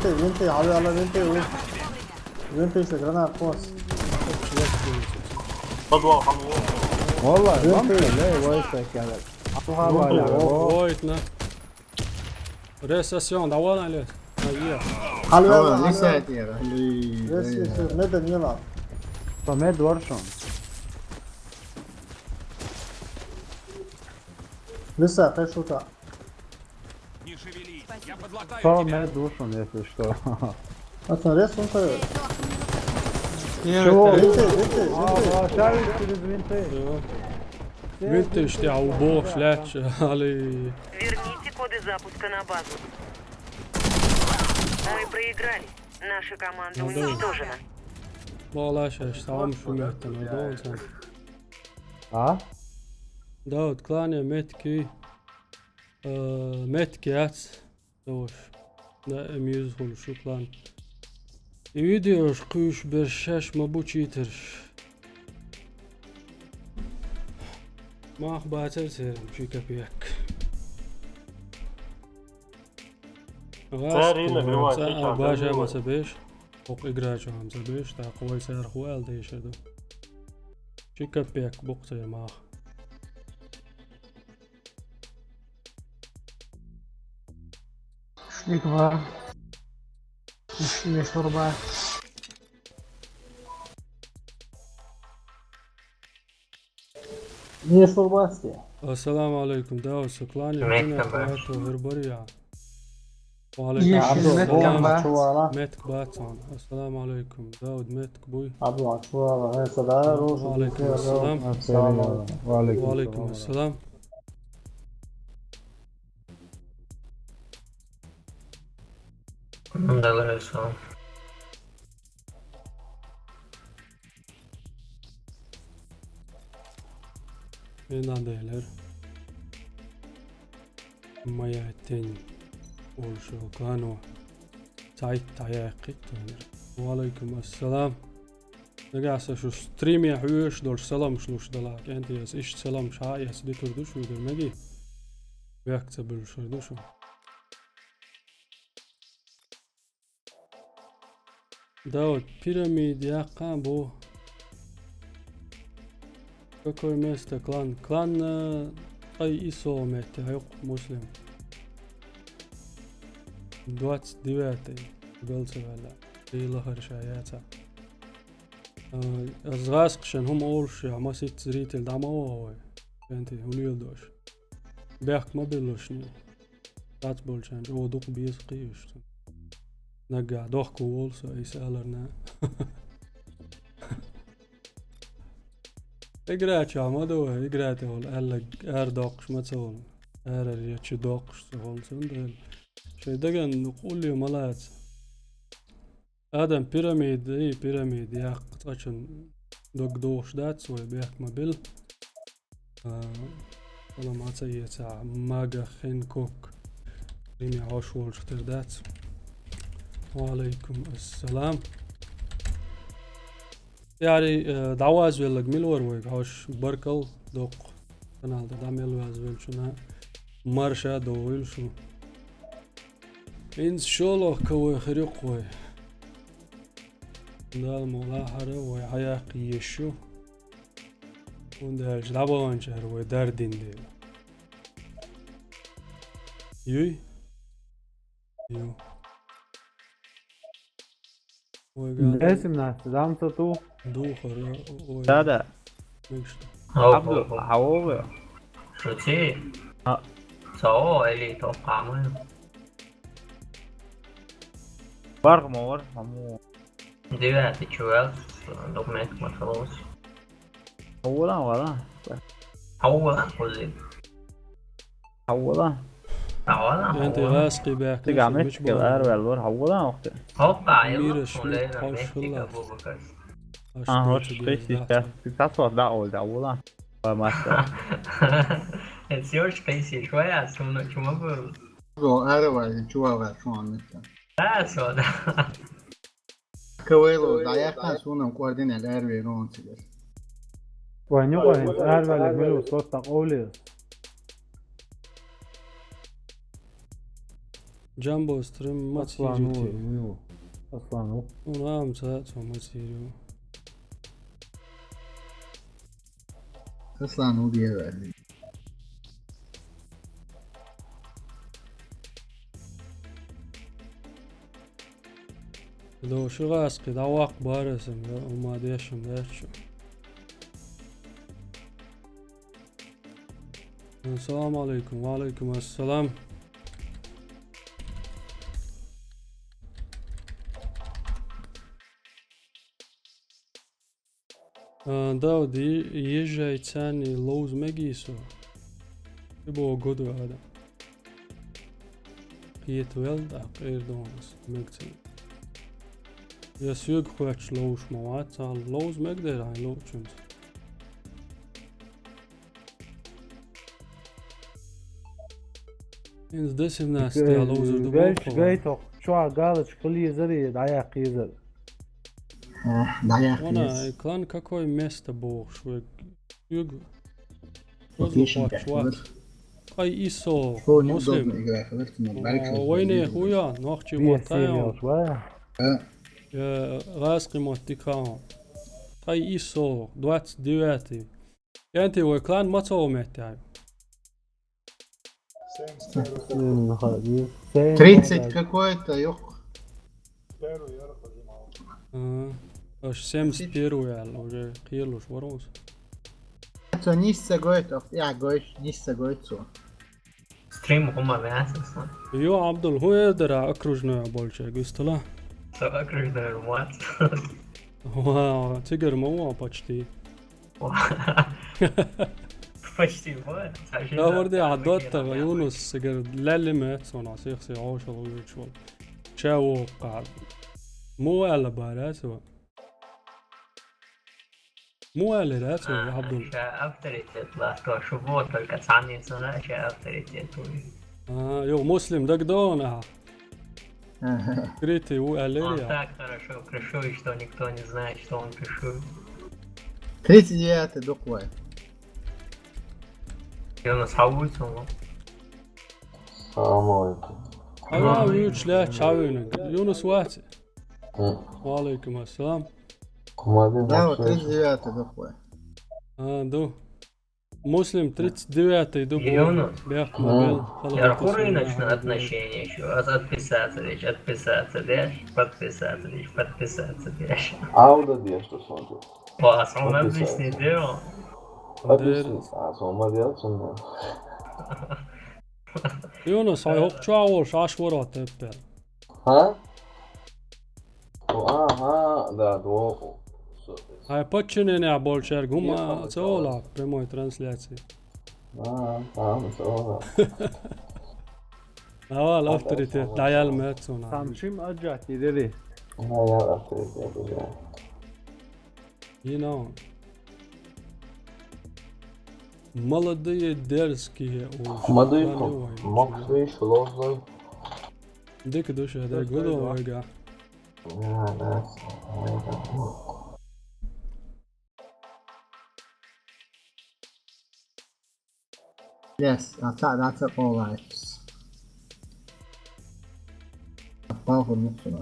S4: فينتي على فينتي شغلنا قوس
S7: بدو حمود.
S3: Vallahi lan böyle vay yani. Allah var.
S1: Oytna. Resesyon davan ali. Hayya.
S4: حلوة
S2: لسه
S4: لسه
S2: يا
S4: ندى يلا
S3: Samet var şu an.
S4: لسه في شوطة
S3: Samet var şu an если что.
S4: اصلا ريس انت
S3: Şu.
S4: فينتي
S3: Aa şahit vintage.
S1: Видите, что я убог шляч, ali.
S8: Верните коды запуска на базу. Мы проиграли. Наша команда уничтожена.
S1: Vallahi şaş tamam şu metten oldu sen.
S3: Ha?
S1: Daud klanja metki. Metki at. دوش دائم يدخل شكرا يديوش قيش برشاش ما بوشيترش ما أخباتل سيرم شي كبيك
S7: Täällä minua ei
S1: باشا ما سبيش فوق إقراجو هم سبيش تا قوي سير خوال ديشدو شي كبيك بوقتي ما
S10: شنيك بقى شنو شربة
S4: Nije šurbastija.
S1: السلام عليكم داود سكلاني
S7: عليكم
S1: الدنيا
S7: السلام.
S1: حياته هربريا
S10: إيش
S1: وعليكم
S10: المتك
S1: السلام
S10: بقى؟
S4: Čuvala.
S1: متك باتون السلام عليكم داود متك بوي
S4: Abdullah čuvala. Ne sada rušu.
S1: وعليكم السلام وعليكم السلام
S7: Dalej są.
S1: Innan deler Maya ten Olşo kano Tayt tayaqit وعليكم السلام نقاسة شو ستريم يا حوش دول سلام شلوش دلاك انت يس ايش سلام شاي يس دي تردوش ويدر مجي بيكتب الشردوشو داود بيراميد يا قام بو Какое место клан? Клан ИСО Метеюк Муслим 29 Белцевеля Лахар Шаяца Азгасқшан هم أولش ما ست ريتل دعموه أنت هوليل دوش بيحك ما بيلوشني تاتبولشان جو دوق بيسقيش نقع دوحكو وولسو يسألرنا إقرأت يا مدوه إقرأت هول قال دوقش ما تسول يتش دوقش تقول سندل شي دقن نقول لي ملات آدم بيراميد بيراميد يا قطعشن دوق دوش دات سوي بيحك مبل والله ما تسيتع ماغا خين كوك ريمي عوشول شتر دات وعليكم السلام يعني دعواز ولا جميل ورويك هاش بركل دوق كنال دعمل واز ويلشنا مرشا دويل شو إن شاء الله كوي خريق وي دال مولا حرا وي حياق يشو وندهج دعوان شهر وي داردين ديل يوي يو
S3: اسم ناس دام تو
S1: دوخر
S3: هذا
S7: عبدو حووي شوتي سو اللي توقع منه
S3: برغمور همو
S7: دلوقتي شوال دوكمنت ما خلاص
S3: اولا ولا
S7: أولا قولي
S3: اولا
S1: انت غاسقي باك
S3: تقامت كبار والور اولا وقت
S7: توقع
S1: ميرا
S7: يلا
S1: شو
S7: ولا
S1: تحوش
S7: ميكي
S1: الله
S7: أبو بكر
S3: هوش قيسي تصور ده اول ده اولا ما
S7: It's your space شوية أسمونه شو ما بقول
S2: رو أروى جوا شو عم نتكلم
S7: لا سودا
S2: كويلو دعيا كان سونا قوardين الأروي رون سيجر
S3: وين يقول انت اربع ملو صوت اولي
S1: جامبو ستريم ما
S3: اصلا
S1: تيجي
S3: منو اصلا
S1: ونعم ساعتهم ما تيجي
S2: أصلا هو بيها
S1: لو شو غاسقي دعواق بارسم وما ديشم ديشو السلام عليكم وعليكم السلام داود يجي تاني لوز مجيسو يبغى قدوة هذا قيت ولد غير دونس مكتب يسوق خوش لوش موات لوز مقدر عن لوشنز Здесь у нас стояло уже
S3: Гейто, чуа галочка лизери, даяк изер.
S2: Dayak
S1: Она,
S2: yes.
S1: клан какое место был, что юг.
S2: Location
S1: Шват. Ай ИСО,
S2: هو
S1: муслим.
S2: неудобно играть, поэтому барик.
S1: Войне хуя, нахчи
S3: Веселье,
S1: матаем.
S3: шва.
S1: Раски мотикаем. Ай ИСО, 29. Янти вой клан мацоуметяй.
S2: 30 какой-то, ёх.
S1: Аж 71 يعني уже قيلوش ورموس.
S2: Это нисца гойтов, я гойш, нисца гойцу.
S7: ستريم هما بأساسا
S1: يو عبد هو يقدر أكرجنا بولشة قلت له
S7: سواء كرجنا الموات
S1: هو تقدر مو باتشتي
S7: почти вот.
S1: لا وردي عدوات يونس سجر لا لمات صنع سيخسي عوش ويشول شاو قاعد مو على باراسوا مو على راسه يا عبد الله
S7: авторитет ласко шубот только цани санача авторитет.
S1: يو مسلم دك دونا крити у
S7: Он
S1: алерия
S7: так хорошо крышует, что никто не знает, что он крышует.
S2: 39 доквай.
S7: И он схавуется, он.
S1: انا ويوش لا تشاوينك يونس واتي وعليكم السلام
S2: Да, вот 39 доквай.
S1: دو مسلم 39 دو
S7: Юнус.
S1: بيحكم بين
S7: Я рыночные отношения еще. Отписаться лишь, отписаться лишь, подписаться лишь, подписаться лишь.
S11: Aula diye što sam tu.
S7: Pa sam vam объясни deo.
S11: Sama djelacom.
S1: يونس هاي هوك تشاوش عشورات تبع
S11: Ha? Aha, da, do.
S1: هاي باتشنين يا بولشر هما تسولا بريموي ترانسلاتسي
S11: Tamam, sonra.
S1: اول افتريتي دايال ماتسونا
S3: Samşim acati dedi.
S11: Ha, ya aktivite yapacağım.
S1: هنا молодые дерзкие
S11: Madıykom. Moksvi, Şlozloy.
S1: ديك دوش هذا يقولوا ويقع
S11: Ya, ne?
S2: Yes, that's all right. Powerful mixer.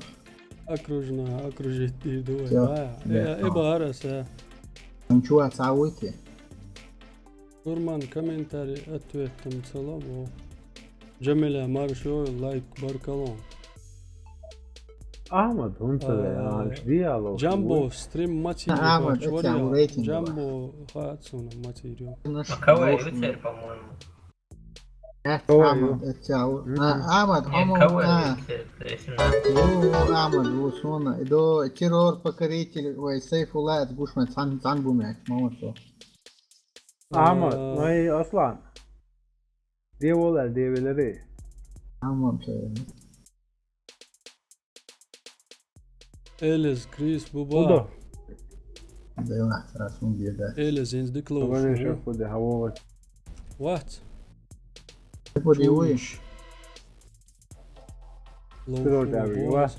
S1: اكرجنا اكرجتي دو
S2: يا.
S1: ابارسه
S2: نشوف تعويتي.
S1: كورمان كومنتاري اتويتم سلام جميلة مارشو لايك بارك الله
S3: Ahmet hunsa ya. Diyalog.
S1: جامبو ستريم ماتيريال
S2: Ahmet, это рейтинг.
S1: جامبو хатсуна материал
S7: Кого Юцер, по-моему.
S2: Ahmet, Ahmet,
S7: Кого
S2: Ahmet,
S7: Юцер, 18.
S2: Ahmet, وصونا دو تيرور покоритель, ой, Сейфулlah, تقولش عن بومعك, ما هو
S3: Ahmet, may aslan. Diyorlar develeri.
S2: Tamam şey.
S1: إلز كريس
S3: Bu
S1: بوبا
S3: da.
S2: ده واحد رسم بيدا.
S1: إلز إنز
S3: Bana
S1: ديكلوش
S3: şofu de hava.
S1: وات
S2: Bude ujiš.
S3: Скоро дави, ва.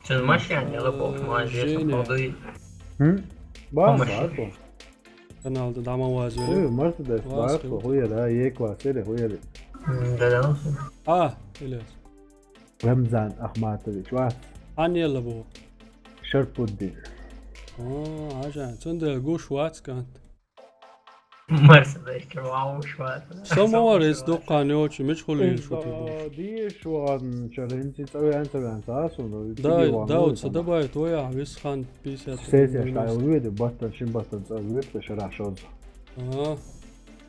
S7: Sen машине лопов, молодец, молодой.
S3: Bas
S7: Ama-
S3: var bu.
S1: kanalda dama
S3: Huyu
S1: vaziyonu
S3: Mercedes var bu. Huyu da yek var. Seri huyu.
S7: Да-да.
S1: إلز
S3: Ramzan Ahmatoviç var.
S1: عن يلا بو
S3: Şart buddi.
S1: عشان تندل قوش وات كانت
S7: Mercedes, wow, şuat.
S1: سمواريز دوقا نيوتش مش خلين شو تبوش
S3: Di şu an challenge öğrensen sağ sonra.
S1: داود صدبايت ويا ويسخان بيسات
S3: Ses yaşlar oluyordu. Battan şimdi battan oluyordu da şarah şoz.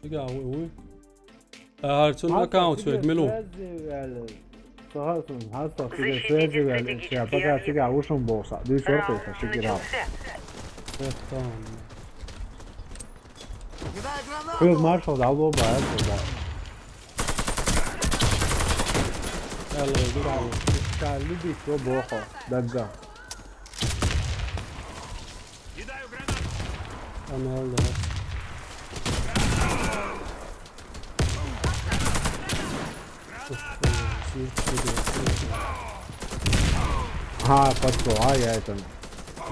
S1: تقع وي هارتون اكاونت ويك ملو
S3: Sağ olsun. Hasta size sözü verdim. Ya bakar siga uşun bolsa. Bir sortu ise şekil al. Kız Marshall da bu bayağı da.
S1: يلا يدور
S3: Kalli bir şu boğa. Dakika.
S1: انا هلا
S3: Ага, подсо, а я это.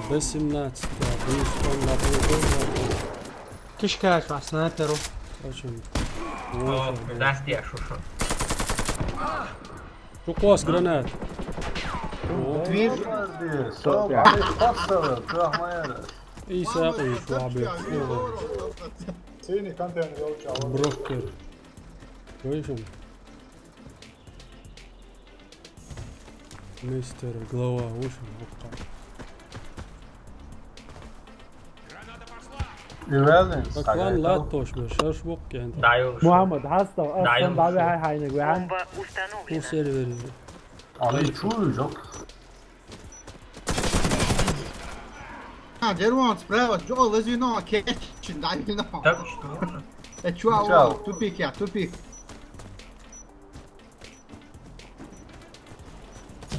S1: Без 17, да, боюсь, он на полгода.
S10: Кишка ачва, снайперу.
S1: Очень.
S7: О, даст я шушу.
S1: Шукос, гранат.
S2: Дверь.
S1: İsa şu abi.
S6: Cieni kontejneri olacak.
S1: Broker. Koyuşum. Мистер, глава, уши. Bakan lat toşmuş, şaş bok kendi.
S7: Даю.
S3: Muhammed hasta aslan
S7: Даем.
S3: abi hay hayne güven.
S8: Бомба
S1: Bu
S8: установлена.
S1: serveri.
S9: Ali чую,
S2: Ah, Gerwans, bravo. Joel, as you know, kitchen, I will know.
S7: Так что?
S2: Чуау, тупик я, тупик.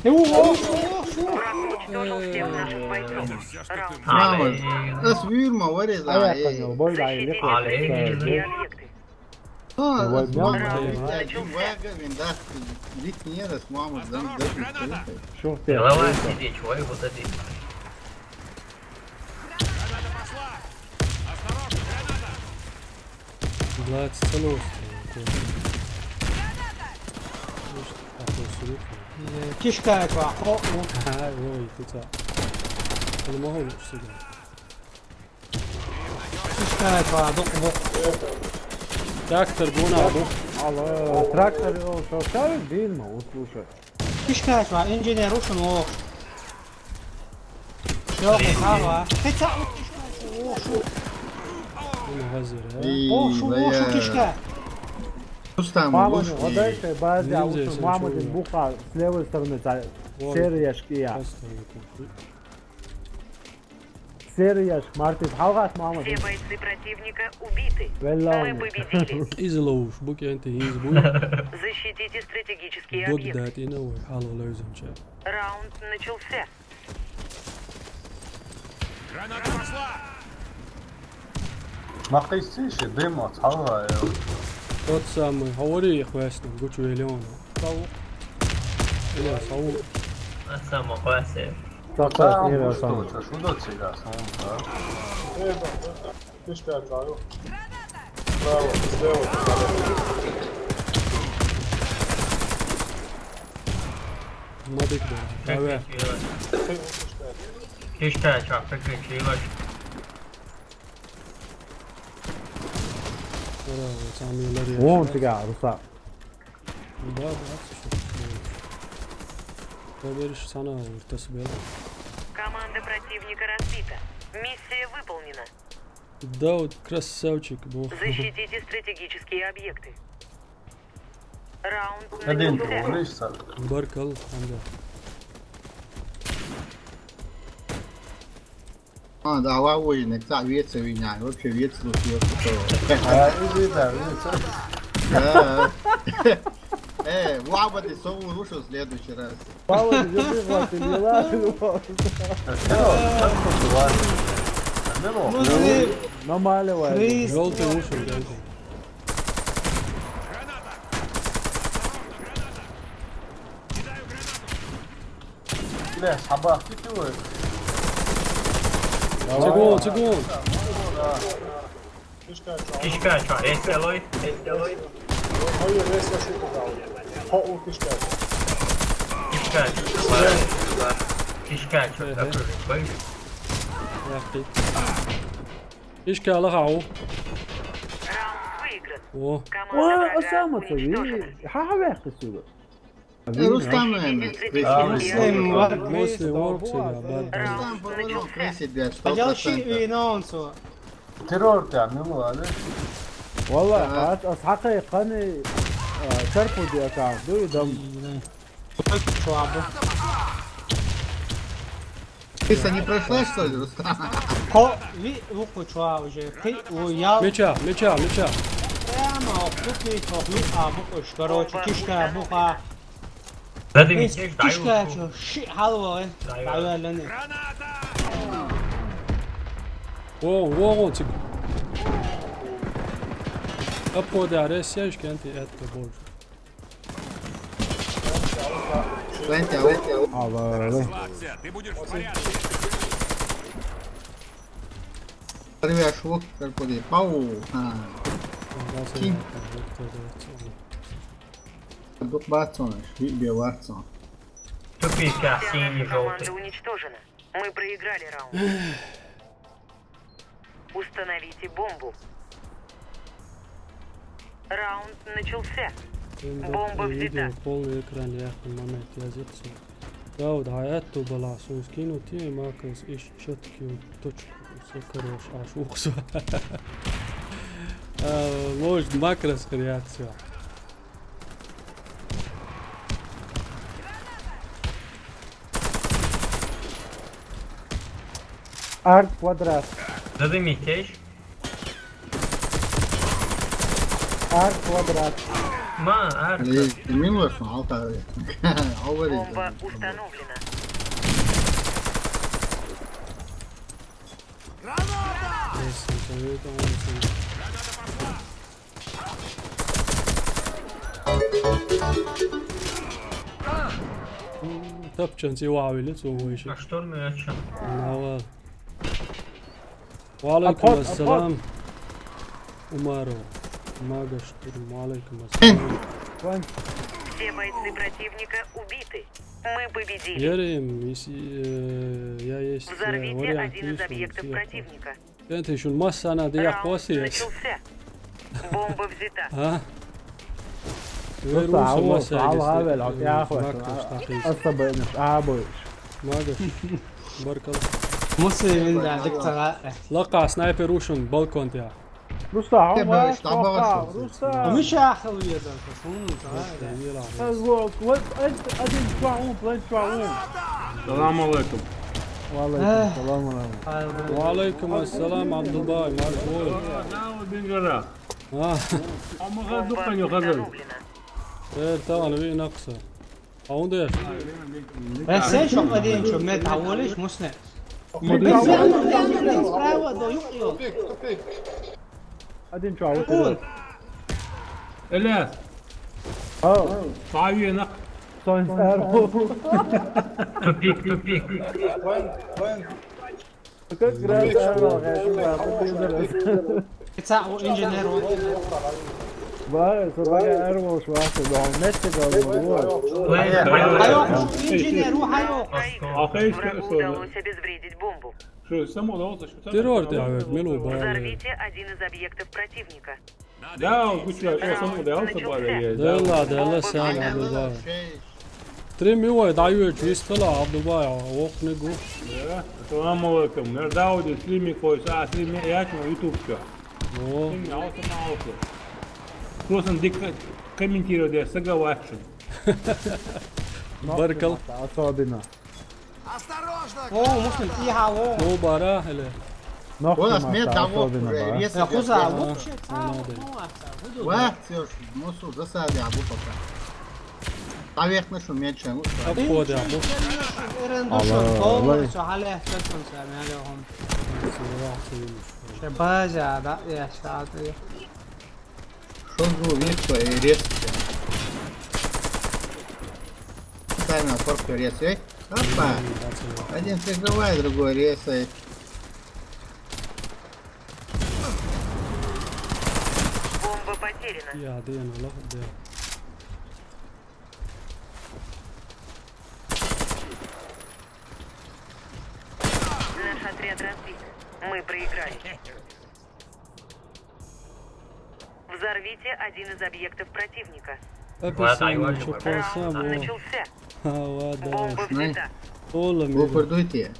S8: Враг уничтожил всех наших бойцов. Раунд.
S2: Мама, das Würmer, what is that?
S3: Ayaklanıyor, boy da
S8: Защитите
S3: ayrı.
S8: стратегические объекты.
S2: Ah,
S3: Ой,
S2: das
S3: мама,
S2: Mama,
S3: да.
S2: ich wege, wenn das liegt mir, das Mama, dann das ist
S3: Şu
S7: Голова сидеть, чего его дадим?
S1: Блядь, целостно.
S10: Кишка ачва. О,
S1: Ha, ой, ты ça. Onu mu olmuş size?
S10: кишка ачва, док бок.
S1: Трактор бuna bu.
S3: Allah, traktör o şarkı değil mi? Услышай.
S10: Кишка ачва, инженер ушун о. Yok, hava. Hecha o kишка ачва. О, шу.
S1: Bunu hazır ha.
S10: О, шу, о, шу кишка.
S2: Рустам,
S3: Мамонтов, вот это база,
S1: Ниндзя,
S3: вот Мамонтов
S1: чё?
S3: буха с левой стороны,
S1: Вон.
S3: серый шкия.
S1: Просто
S3: Серый Мартин, хавгас Мамонтов.
S8: Все бойцы противника убиты. Мы
S3: Веллауни.
S8: победили.
S1: izoloş bu kenti hizbu.
S8: Защитите стратегические
S1: Dod
S8: объекты.
S1: dat in o hallo leuzen chat.
S8: Раунд начался.
S9: Мақисиш демо цава.
S1: Тот самый. Говори хвастным, гучу элеон. Сау. Или сау.
S7: Само хвасе.
S3: Саша, не версам.
S9: Что до тебя сам,
S6: Kiška čaju. Bravo, zdravo.
S1: Madik da. Evet.
S7: Кишка ачва, приключилось.
S1: Bravo. Samiyeler yaşar.
S3: Вон тебя, Руса.
S1: Да, bak işte. Поверишь, sana ortası böyle.
S8: Команда противника разбита. Миссия выполнена.
S1: Да, вот красавчик был.
S8: Защитите стратегические объекты. Раунд
S9: Один
S8: начался.
S9: говоришь, сам.
S1: Баркал, anda.
S2: А, да, лавой, иногда ветер меняет, вообще ветер успел.
S9: Иди, да,
S2: Да. Лава, ты сову рушу в следующий раз.
S3: Павел, держи хват, ты не лапил. Намаливай.
S10: Крис.
S1: Желтый уши, гляньте.
S9: Бля, сабах, ты чего?
S1: Цигун, цигун.
S6: Kiška čaju.
S7: Кишка ачва, рейселой.
S6: Moju res još uvijek dao. Ho u kiška čaju.
S7: Кишка ачва. Кишка ачва, такой же, боишь?
S1: Yakti. İşkala hav.
S8: Раунд выигран.
S1: О,
S8: Команда
S3: О,
S8: врага
S3: Осама,
S8: уничтожена.
S3: ха вехте сюда.
S2: Рустам,
S8: Защитите
S2: наверное,
S8: стратегические
S10: Muslim
S8: объекты.
S10: var.
S1: Muslim Orksiga, bad.
S8: Раунд
S2: Рустам,
S8: начался.
S2: крысит, блядь,
S10: Аjalshi
S2: 100%.
S10: uynonsu.
S9: Terör تعملوا هذا.
S3: والله حقيقة شرفوا دي أكاد دو دم.
S10: Чуабу.
S2: Крыса не прошла, что ли, Рустам?
S10: Ко, ви луку чуа уже. Ты уял.
S1: Meça, meça, meça.
S10: Прямо опутный тохлу абуш. Короче, кишка буха.
S7: Дадим
S10: Кишка
S7: киш, даю.
S10: ачва. Ши халва. Даю аланы.
S1: О, циг. Апо да Россия, кенти это больше.
S2: Плентя,
S3: Авали.
S2: Arriva su per poter. Pau! Kim? Дух Ватсона, Швиби Ватсон.
S7: Тупик,
S8: Вся
S7: синий,
S8: наша команда
S7: желтый.
S8: уничтожена. Мы проиграли раунд. Установите бомбу. Раунд начался. Бомба взята.
S1: Полный экран яхный момент yazıcı. Давид hayattu баласу скину тебе макас ищ четкую точку. Все хорош, аж ухсу. Может макрос реакция.
S3: Арт квадрат.
S7: Задымитесь.
S3: Арт квадрат.
S7: Ма, арка.
S2: Минус, алта.
S8: Бомба установлена.
S1: Tapçan civaviyle çoğu işi.
S7: А штурм и о чем?
S1: Naval. Валейкум ассалам. Умару. Мага штурм. Валейкум ассалам.
S8: Все бойцы противника убиты. Мы победили.
S1: Yerim, я есть
S8: Взорвите
S1: вариант.
S8: один из объектов противника.
S1: Ты еще масса надо я
S8: Раунд
S1: посеять.
S8: начался. Бомба взята.
S1: ها
S3: بص عوض هذا العب يا اخوة اصلا مش عابوش
S1: ما قش بارك الله
S10: مسلم عندك ترى
S1: لقع سنايبر وشن بالكون تاع
S3: بص عوض
S10: مش اخر ويا
S3: السلام عليكم وعليكم السلام
S1: وعليكم السلام عبد الله معقول ها خير طبعا في نقصه هون ده
S10: بس ايش قاعدين شو ما تعولش مسند
S3: بعدين شو عاوز
S6: الياس
S3: اه
S6: صعبين نق
S3: ساينس ايرو
S7: Тупик, тупик.
S3: كنت جراند ايرو
S10: بتاع انجينير
S3: بس الراجل ايرو شو واحد لو ميسك
S10: ايوه انجينير روح ايوه
S8: Врагу удалось обезвредить бомбу.
S6: شو سمو دوزة شو
S1: террор تاع ملو بال
S8: Взорвите один из объектов противника.
S6: لا قلت له شو سمو دوزة
S1: يلا يلا سام عبد الله ترمي وايد عيوش يستطلع عبد الله وقت نقول
S6: السلام عليكم نرداود ستريمي كويس ستريمي ياك на YouTube شو
S1: اوه
S6: ستريمي عاوز просто ديك комментировать я согласен
S1: بارك الله
S3: اعصابنا
S10: اوه مسلم فيها اوه
S1: مو براه له
S2: والله سمعت عبوط
S10: يا خزع
S2: واحد سيرش نصو ده ساعد يا عبوط طبيعي نشو ميت شامو
S1: ابود يا ابو
S10: الله شو عليه تلفون سامي عليهم شباجة لا يا شاطر
S2: شو زو вид резко ставим опорку резко опа один прикрывает другой резает
S8: Бомба потеряна.
S1: يا دين الله ده
S8: Наш отряд разбит. Мы проиграли. Взорвите один из объектов противника.
S1: ابسم شو قسم
S8: Начался.
S1: هذا
S8: Бомба взята.
S1: والله
S2: Гофер дуйте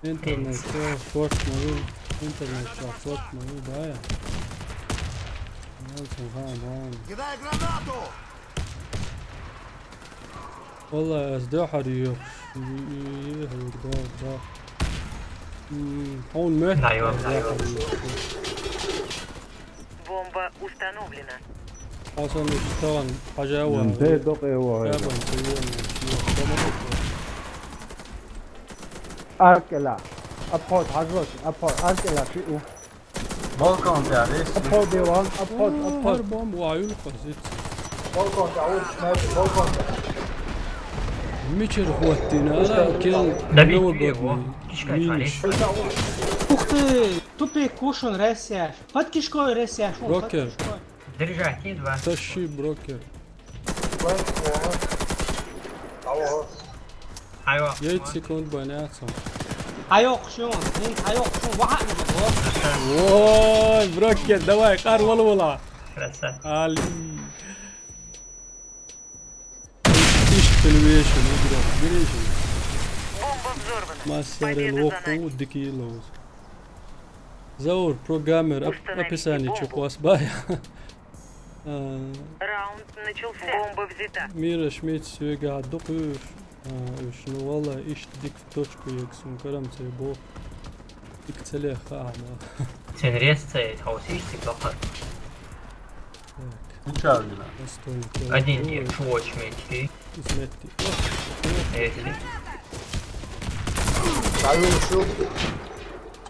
S1: انترنت شورت موجود انترنت شورت موجود هاي
S12: Кидай гранату!
S1: والله ازدحر هون مات
S8: Бомба установлена.
S1: اصلا اشتغل حاجه اول
S3: انتهي دقي هو اركلا ابحوث حجرش ابحوث اركلا شيء
S9: بالكون تاع ليش
S3: ابحوث ديوان ابحوث
S1: هربهم وعيون قزيت
S6: بالكون تعود سنايبر بالكون
S1: Мичер хватина, ала кел
S7: Добить
S1: новогодний.
S7: его. Кишка
S1: Миниш.
S7: творится.
S10: Ух ты! Тупик кушон ресяш. Под кишкой ресяш.
S1: Брокер.
S7: Держать, не два.
S1: Тащи брокер.
S7: Айо.
S1: 8 секунд боняться.
S10: Hayok şun. Hayok şun. Vahat mı?
S1: Ой, брокер, давай, қар вала.
S7: Красавчик.
S1: Али. Ишт телевишн, игрок, бережи.
S8: Бомба взорвана.
S1: Массарел
S8: Победа за нами.
S1: лоху дикилос. Заур, программер,
S8: Установите
S1: описание
S8: бомбу.
S1: чекос бая.
S8: Раунд начался. Бомба взята.
S1: Мира шмет сюга докуш. Ну вала ишт дик в точку ексун карам цебо. Дик целе хама.
S7: Sen резцей, хаусишься плохо.
S9: Ничего.
S7: Один дик, швоч мечты.
S1: Изметти.
S7: Если.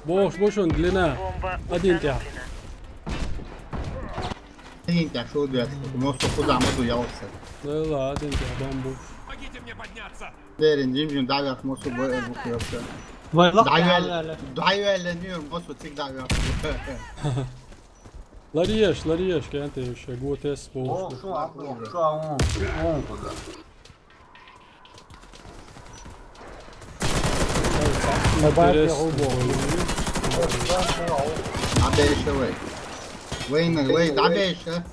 S1: Бош он длина.
S8: Бомба
S1: Один тя.
S8: установлена.
S2: Sim, te ajudo, o moço cuida muito do Yalsa.
S1: Да, один тя, бомбу.
S2: Derin, cimcim, davyak moço bu yoksa.
S10: Vaylak
S2: Dayıverleniyor, moço tek davyak.
S1: Ларьеш, кенте еще, гуатес
S9: О,
S1: бош.
S9: что он куда?
S2: Dabeşe vay. Vay, dabeşe.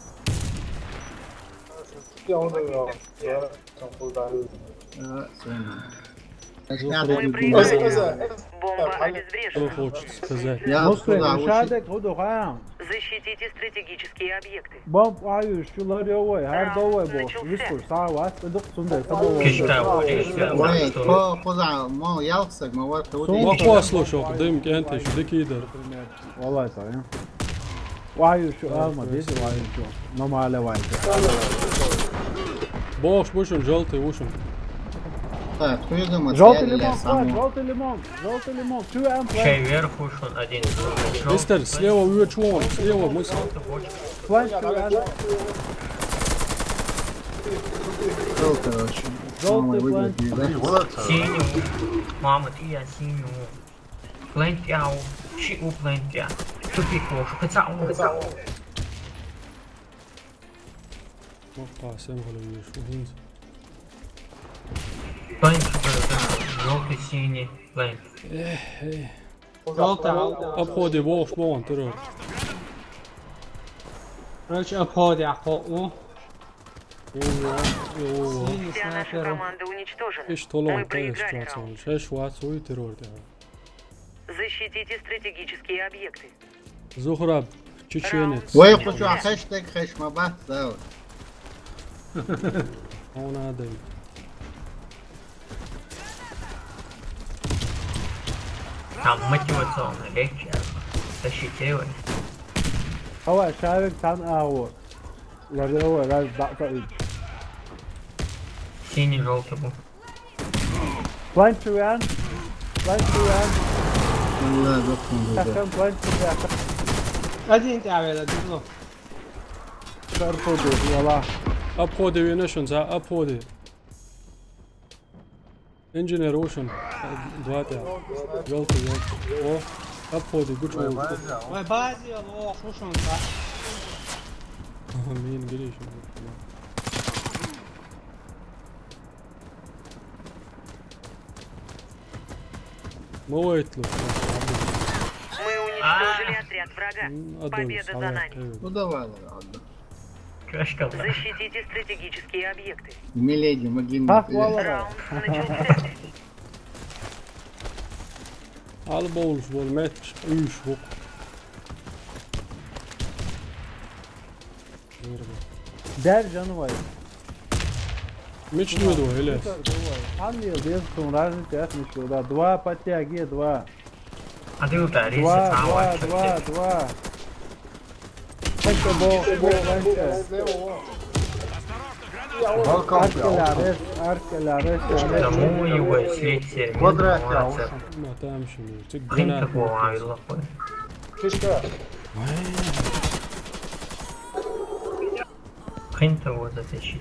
S8: Мы проиграли. Бомба
S1: Что
S8: обезврежена.
S1: хочется сказать?
S2: Я
S3: Muslin,
S2: сюда
S3: müşahede kudu hayam.
S8: Защитите стратегические объекты.
S3: Bomb ayı şular yovay, her dovay boş. Viskur sağ var, dık sunday sabah
S7: Кишка
S3: var.
S7: вырежется.
S2: Vay,
S7: Что?
S2: kuza, mo Yalsa, mo var kudu.
S1: Вахуасло шок, дым кенте, еще дикидер.
S3: Vallahi sayın. Vay şu alma dedi vay şu. Normale vay.
S1: Бош, он желтый, ушем.
S2: Так, хуйга мы
S3: Желтый
S2: стреляли
S3: лимон,
S2: само.
S3: желтый лимон. Two amp
S7: Чай вверху, шон один.
S1: Мистер, слева Уечуон, слева мысль.
S3: flank two amp.
S2: Желтый, короче.
S3: Желтый
S2: Выглядит,
S3: flank.
S2: да?
S7: Синюю. Мама, ты я синюю. Плентяу. Шиу плентя. Тупик лошу. Кацау.
S1: Опа, сем голове, что гинз.
S7: Плент. Желтый, синий. Плент.
S10: Желтый алdı.
S1: Обходи, бош, вон, террор.
S10: Короче, обходи, ахо.
S1: О,
S10: Синий
S8: Вся наша
S10: снайпер.
S8: команда уничтожена.
S1: иш толон,
S8: Мы
S1: тая
S8: проиграли
S1: ситуация.
S8: раунд.
S1: Шеш швац, уй, террор, да.
S8: Защитите стратегические объекты.
S1: Зухраб, чеченец.
S2: Vay, kuzu, hashtag haşmabat, да.
S1: Он надо.
S7: Там мотивационная лекция. Тащите его.
S3: Hava şahik tan ağır. Ları o raz dağda üç.
S7: Синий, желтый был.
S3: Flank two amp. Flank two amp.
S2: Allah dokundu.
S3: Takım flank two amp.
S10: Один тебя ведет, ну.
S3: Sarkodu valla.
S1: Обходи, винешен, за обходи. Инженер, ушен. Два тя. Желтый. О, обходи, гуч вол.
S10: Vay bazı yol, oh, şuşun da.
S1: Мин, гриш. Моэтлу.
S8: Мы уничтожили отряд врага. Победа за нами.
S2: Ну давай, ладно.
S7: Крашка.
S8: Защитите стратегические объекты.
S2: Миледи, могли
S3: Ах,
S2: мне...
S3: valla.
S8: Раунд начался.
S1: Albols vol match uusvok.
S3: Der canı var.
S1: Меч не веду, Элес.
S3: Ангел без сумражный тяжный сюда. Два подтяги, два.
S7: А ты ударился,
S3: Два. Фанка бо, фанка. Аркелярес.
S7: Тому его слить
S9: Квадрат,
S1: ما تام شنو
S7: Хрень
S1: تقنا
S7: такого авила. Хрень того затащить.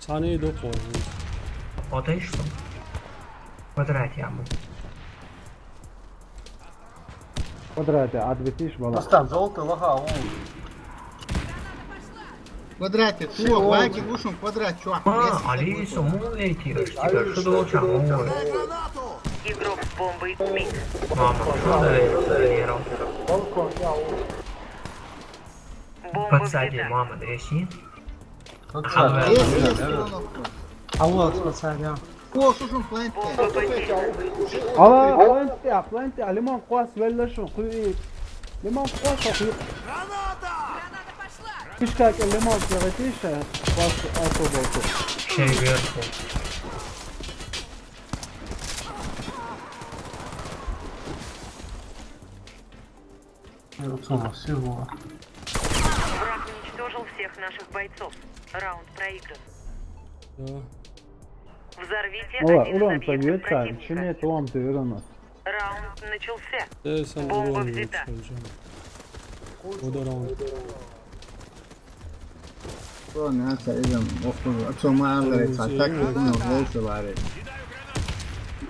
S1: Sani doktor.
S7: Ateş şu. Kvadrat яму.
S3: Квадрате, ответишь, бала.
S9: Там желтый лоха, вон.
S2: В квадрате, чувак, лайки в ушем квадрат, чувак.
S7: Алису, мулейте, что долго мулей.
S8: Игрок с бомбой Смит.
S7: Мама, что это?
S8: Бомба
S7: Подсади,
S8: взята.
S7: мама, дресни.
S10: А вот, спасибо.
S2: О, что ж он планет?
S8: Бомба потеряна.
S3: Ала, планте, лимон квас, веллашун, хуи. Лимон квас, хуи. Видишь, как лимон превратишься, квас особо.
S7: Чей вверху.
S9: Всего.
S8: Враг уничтожил всех наших бойцов. Раунд проигран.
S1: Да.
S8: Взорвите
S3: Ола,
S8: один из
S3: ulan
S8: объектов
S3: tabiat sen,
S8: противника.
S3: şimdi tuam diyorum.
S8: Раунд начался.
S1: Sen
S8: Бомба
S1: ulan
S8: взята.
S1: çıkacağım. O da round.
S2: Что, мясо, идем. Ох, отцом говорит, а так ну, волосы варит.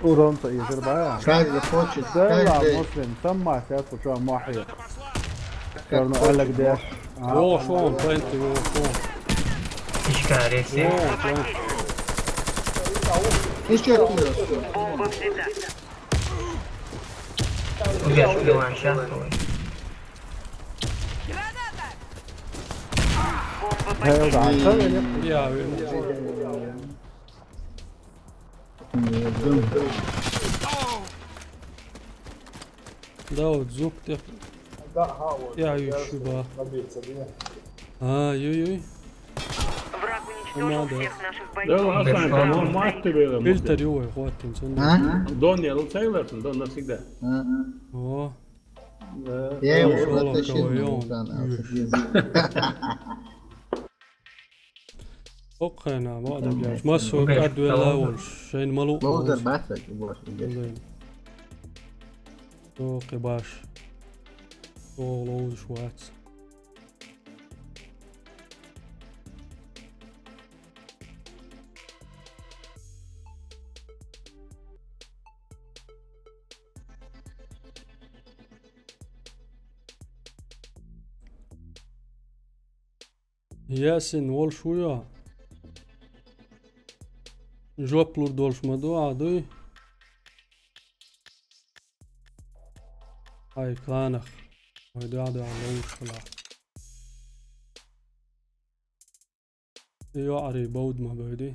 S3: Uran sayıdır baya.
S2: Каждый хочет,
S3: Sen la
S2: каждый...
S3: muslim, sen mahsiyat bu şu an mahiyat. Sonra öyle gider.
S1: Yo şu an plenty, yo şu an.
S7: Птичка, ресни.
S1: Yo plenty.
S2: Еще оттуда.
S8: Бомба взята.
S7: Убежь, Ливан, сейчас.
S8: Бомба
S3: Hey o
S8: потеряна.
S3: da arka verir.
S1: Ya benim. Да, зуб ты. Я еще ба. Ай-ой-ой.
S8: Враг уничтожил
S1: да.
S8: всех наших
S6: Да,
S8: бойцов.
S6: Hasan, tamam maç veriyorum.
S1: Фильтр его хватит.
S2: А?
S6: Донер, sayılırsın, Don навсегда.
S1: О,
S2: Я его
S1: Шолом
S2: затащил.
S1: Кавайон. اوقعنا ما ادري ليش ما سوق قد ولا اول شيء ملو
S2: Лоудер бацак, бош.
S1: زين سوق باش سولو شوات ياسين وول شوية جوبلور دولش مدو عادوي هاي كلانخ هاي عادي على وش خلاص يعري بود ما بدي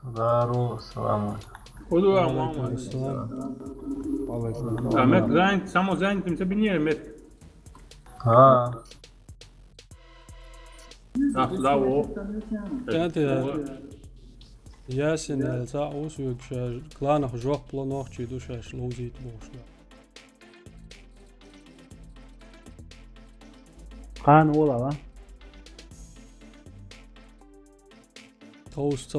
S9: Здорово, салам.
S6: Odu
S1: عليكم
S6: ama.
S1: السلام
S6: Ahmet zanjt, samo zanjtim sebi nije met.
S9: А,
S6: Da o.
S1: كانت ياسين التاوس ويكشاج كلانخ جوبلو نوخ تشيدو شاش لوزيت بوش
S3: Kan ola lan.
S1: توز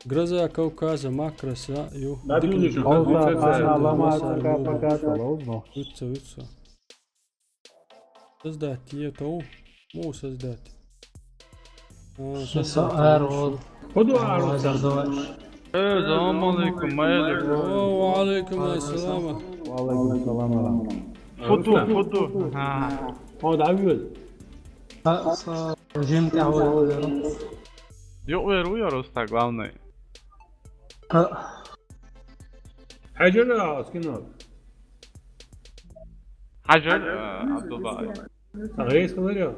S1: Гроза Кавказа Макраса ю
S6: Da bi ulično.
S3: Olsa kan
S1: Sen
S3: alama
S1: de
S3: kapakat olmaz.
S1: Ütsa создать ето му создать
S10: سؤال وضع
S6: Odu ağrı.
S9: Selam aleyküm, mayalik.
S1: وعليكم السلام
S3: Vallahi selam alam.
S9: Futu.
S6: Odu ağrı.
S10: Режим تعود.
S9: Yok veruyor usta glavni.
S6: Hacer ağız kinor.
S9: Hacer, Abdullah.
S6: Reis kılır ya.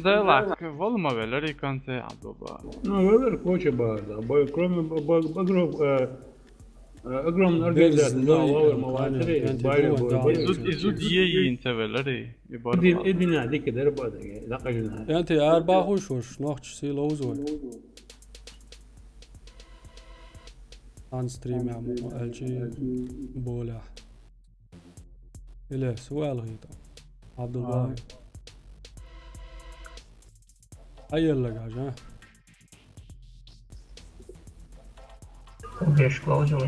S9: Делак, волма велери конце Abdullah.
S6: Ну, выбор куча база. Кроме огромной организации, да, ловер, маватери,
S9: İzud iyi inseveleri.
S6: İdina dike der bada. Laqajna.
S1: انت اربع خوش نوخ سي لوزوي عن ستريم يا مو الجي بولا إله سؤال غيطة عبد الباقي هيا اللقاج ها
S7: Убежь, Клаудио.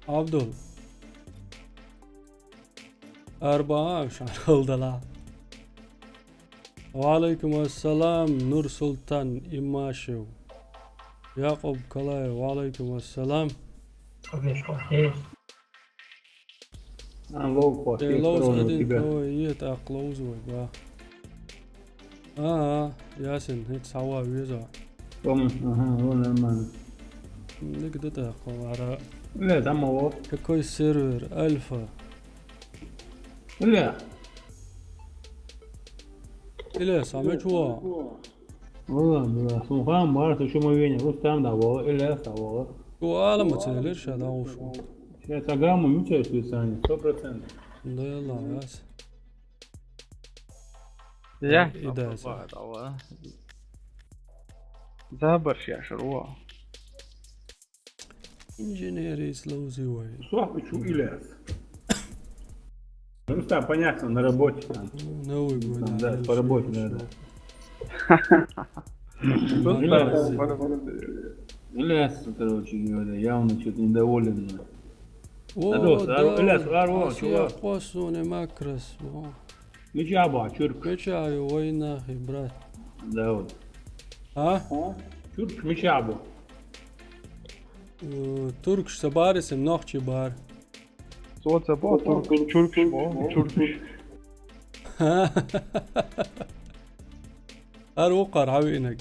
S1: عبدل 4 شهر الدلا وعليكم السلام نور سلطان إماشو يعقوب كلاي وعليكم السلام لوز أدين كويت أقلوز ويبا ياسين هيت سوا ويزا
S3: ولا ما
S1: نقدر تاخذ على
S3: لا تم هو
S1: كوي سيرفر ألفا
S3: لا
S1: إلا سامع شو
S3: والله سوفان بارت شو ما بيني بس تام دابو إلا سوا
S1: هو عالم تسيلر هذا وشو
S3: شيء تجامع مش شيء ثاني 100%
S1: لا يلا ياس
S13: يا
S1: إذا
S13: زابر يا شروع
S1: инженерис лоузи вай
S3: صاحبي شو إله ну там понятно на работе
S1: новый год
S3: да по работе надо Иляс, короче говоря, явно что-то недоволен. Иляс, чувак.
S1: قوسوني ماكرس
S3: Мечаба, чурк.
S1: مشاي وين أخي брат
S3: Да вот. Чурк мечабу.
S1: تركش سبارس نوخشي بار
S13: صوت سبا تركش تركش
S1: أروقر عوينك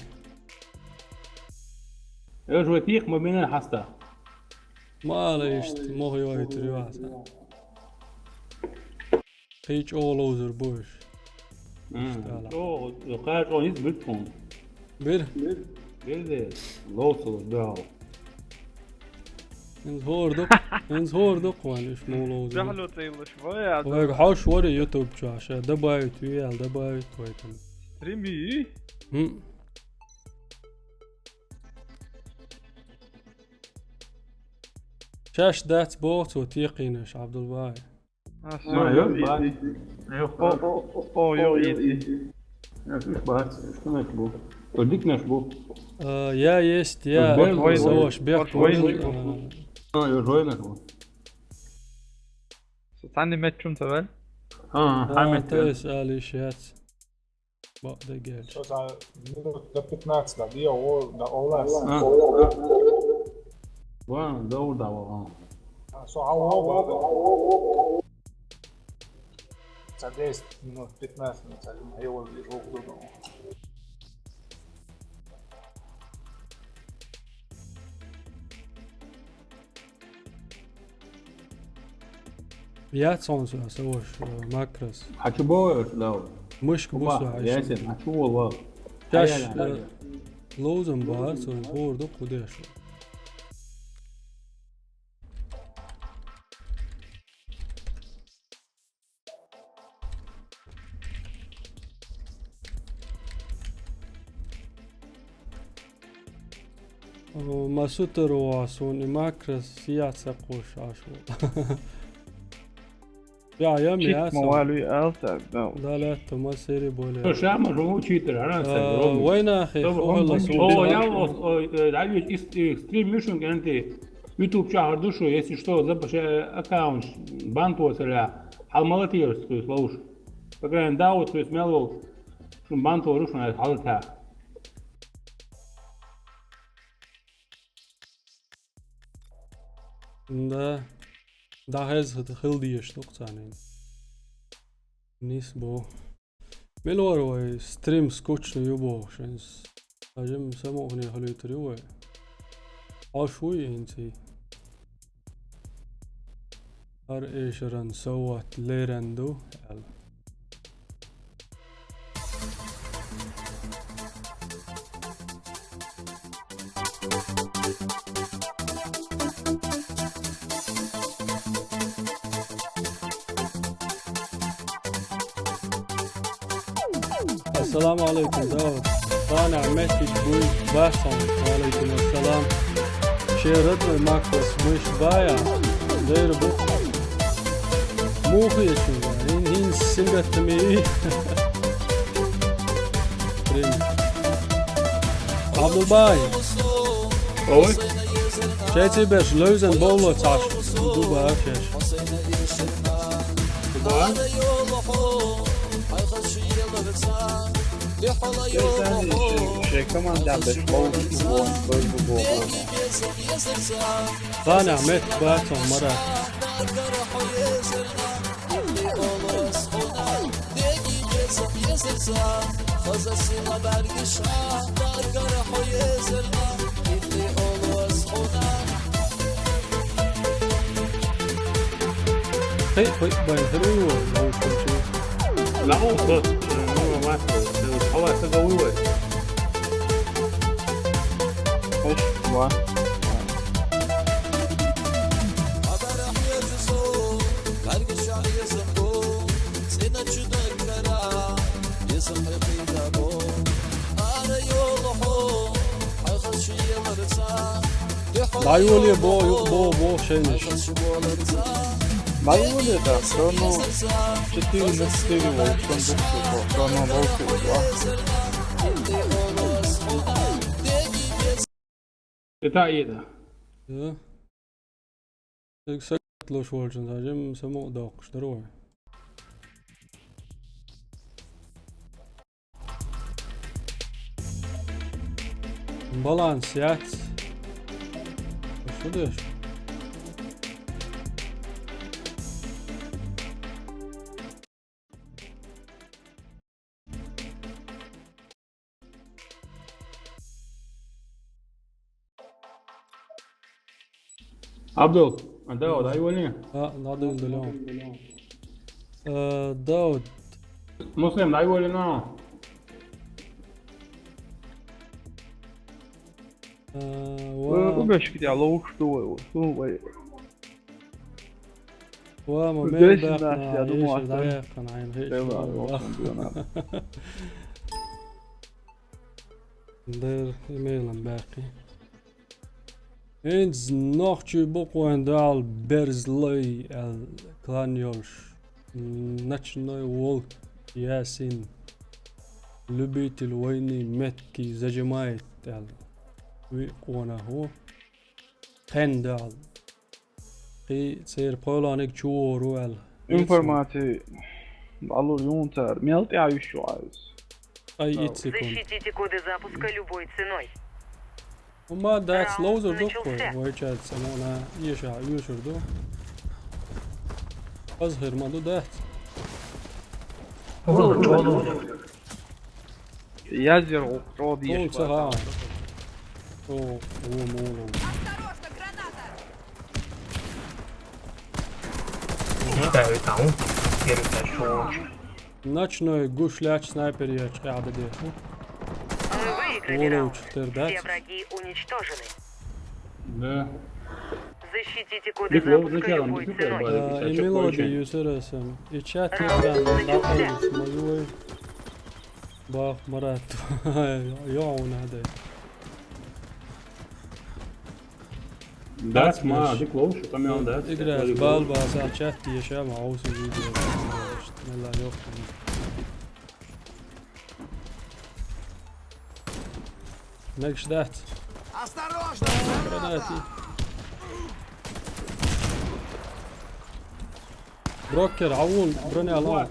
S3: ايش وثيق ما بين حستا
S1: ما ليشت مو هي وايت ريواسا هيج all over bush
S3: او قاعد اون يثبتهم
S1: بير
S3: بير لوصل داو
S1: انز هور دق وان ايش مولوز
S13: جحلو طيب شوية
S1: وهيك حوش وري يوتيوب عشان دبايت ويال دبايت ويتن
S13: ستريمي
S1: شاش دات بوت وتيقينش عبد الباي
S13: يو ايتي
S3: وديك نشبو
S1: يا يست يا سواش بيخ
S13: ستعني ماتشون تبال
S1: تسأل إشيات بعد قال
S6: Što za minut do 15 da dio da ovlas.
S3: Bueno, da ovo.
S6: So ovo za 10 minut 15 minuta evo je ovo.
S1: يا تسونسو سواش ماكرس
S3: حكبوه لا
S1: مش كبوسو
S3: ياسين حكو والله
S1: كاش لوزن بار سو بوردو قداش ما ستروا سوني ماكرس سياسقوش عشو يا يا
S13: موالي ألتا
S1: لا ما سيري بولي
S3: شو عمل هو تشيتر انا
S1: وين اخي
S3: о я стрим мишунг انت يوتيوب شهر душу если что запиши аккаунт бантос или алмалатиер то есть лауш пока даут то есть мелвол шун банто рушна халта
S1: دا هز خلدي اشتقتانين نسبو ملور وي ستريم سكوتش يبو شنس اجم سموغني خلو يتريوه عشوي انتي هر ايشران سوات ليرندو السلام عليكم داود صانع مسج بوي باسم وعليكم السلام شيرتنا ماكروس مش بايع داير بو مو خيشو هين سنجت مي عبد الباي اوي شايتي باش لوزن بولو تعش دوبا أفيش قانع مت باتهم مرة هي باين حلو لو كنت
S3: لا هو صوت ما هو قوي
S13: ايش هو
S1: معيولي بو شينش
S13: معقولة ده كانوا 4 на 4 волчон бухту, кана волчу.
S3: Это это.
S1: Ja. Ik zeg het los worden, dat je hem zo moet doen, steroi. Balans, ja. Wat is het?
S3: عبدو داود ايوه ليه؟
S1: لا داود اليوم داود
S3: مسلم ايوه ليه؟
S13: وباش كده على شو
S1: وما
S13: بين
S1: باقنا عيش دقيقة عين هيك ندير ايميل باقي eens nog boeken en daal berzlei el klanjors начной волк ясин любитель войны меткий зажимает el ويقونا هو خندال قي سير بولانيك تشورو el
S13: информации алло юнтер мелти аюшу айс
S1: اي секунд
S8: Защитите коды запуска любой ценой.
S1: وما دات لوزر دوكو ويجات سمونا يشع يوشر دو أظهر ما دو دات
S13: يزر راضي
S1: قول سهام هو مولو Ночной гушляч снайпер я قاعد ديخو
S8: Мы выиграли раунд.
S1: Все
S8: Все враги уничтожены.
S3: Да.
S8: Защитите коды запуска любой ценой.
S1: и мелодию يسرسم يشات يبان مايوي باخ مرات يعون هذا
S3: Да, сма, дик лоуш, там я да.
S1: играет بالبا ساعة شات يشا معوس فيديو لا يوقف نكش دات
S12: Осторожно!
S1: гранати بروكر عون بروني الان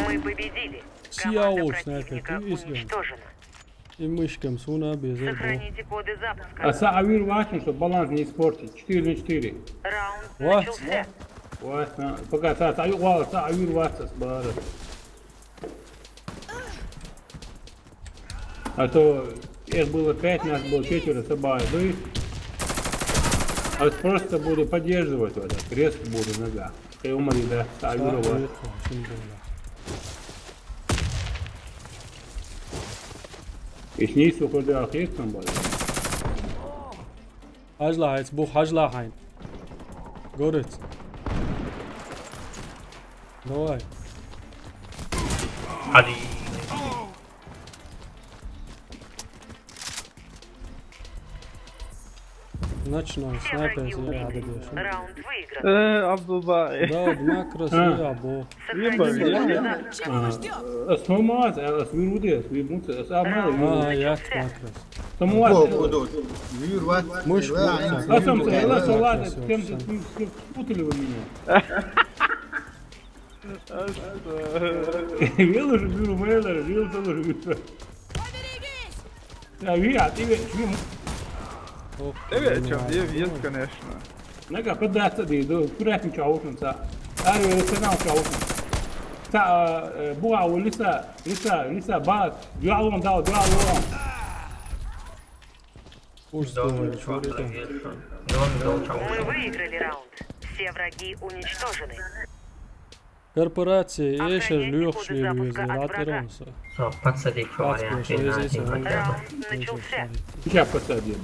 S8: Мы победили.
S1: سياو
S8: Команда
S1: снайпер
S8: противника
S1: ты изган
S8: уничтожена.
S1: и мышкам суна без
S8: Сохраните коды запуска.
S3: А Саавир важно, чтобы баланс не испортить. 4 на 4.
S8: Раунд
S1: Вот.
S8: начался.
S3: Важно. Пока Саавир важно с бара. А то их было 5, нас было 4 собак. А просто буду поддерживать вот этот. Крест буду нога. И умри, да. Саавир важно. И снизу куда есть там было.
S1: هجلة هيتصبوخ هجلة حين قرت دواي
S7: علي
S1: Ночной снайпер заряда дешь.
S8: Раунд выигран.
S13: Абдулбай.
S1: Да, макрос я бо.
S3: Смаз, свируде, свимуца, самая.
S1: Я макрос.
S3: Самуаз.
S1: Муж
S3: А сам ты, ладно, с кем спутали вы меня? Видел же, вижу, мэйлер, видел тоже, вижу. А ты видишь?
S13: Evet, есть, конечно.
S3: Nega, kad da sad idu, kurek čaušam sa. Ari se nam čaušam. Sa bua u lisa bas, dualon dao.
S8: Мы выиграли раунд. Все враги уничтожены.
S1: Корпорации Эшер Люхшли Визераторонса.
S7: Подсади
S8: Раунд начался.
S3: Я посадил.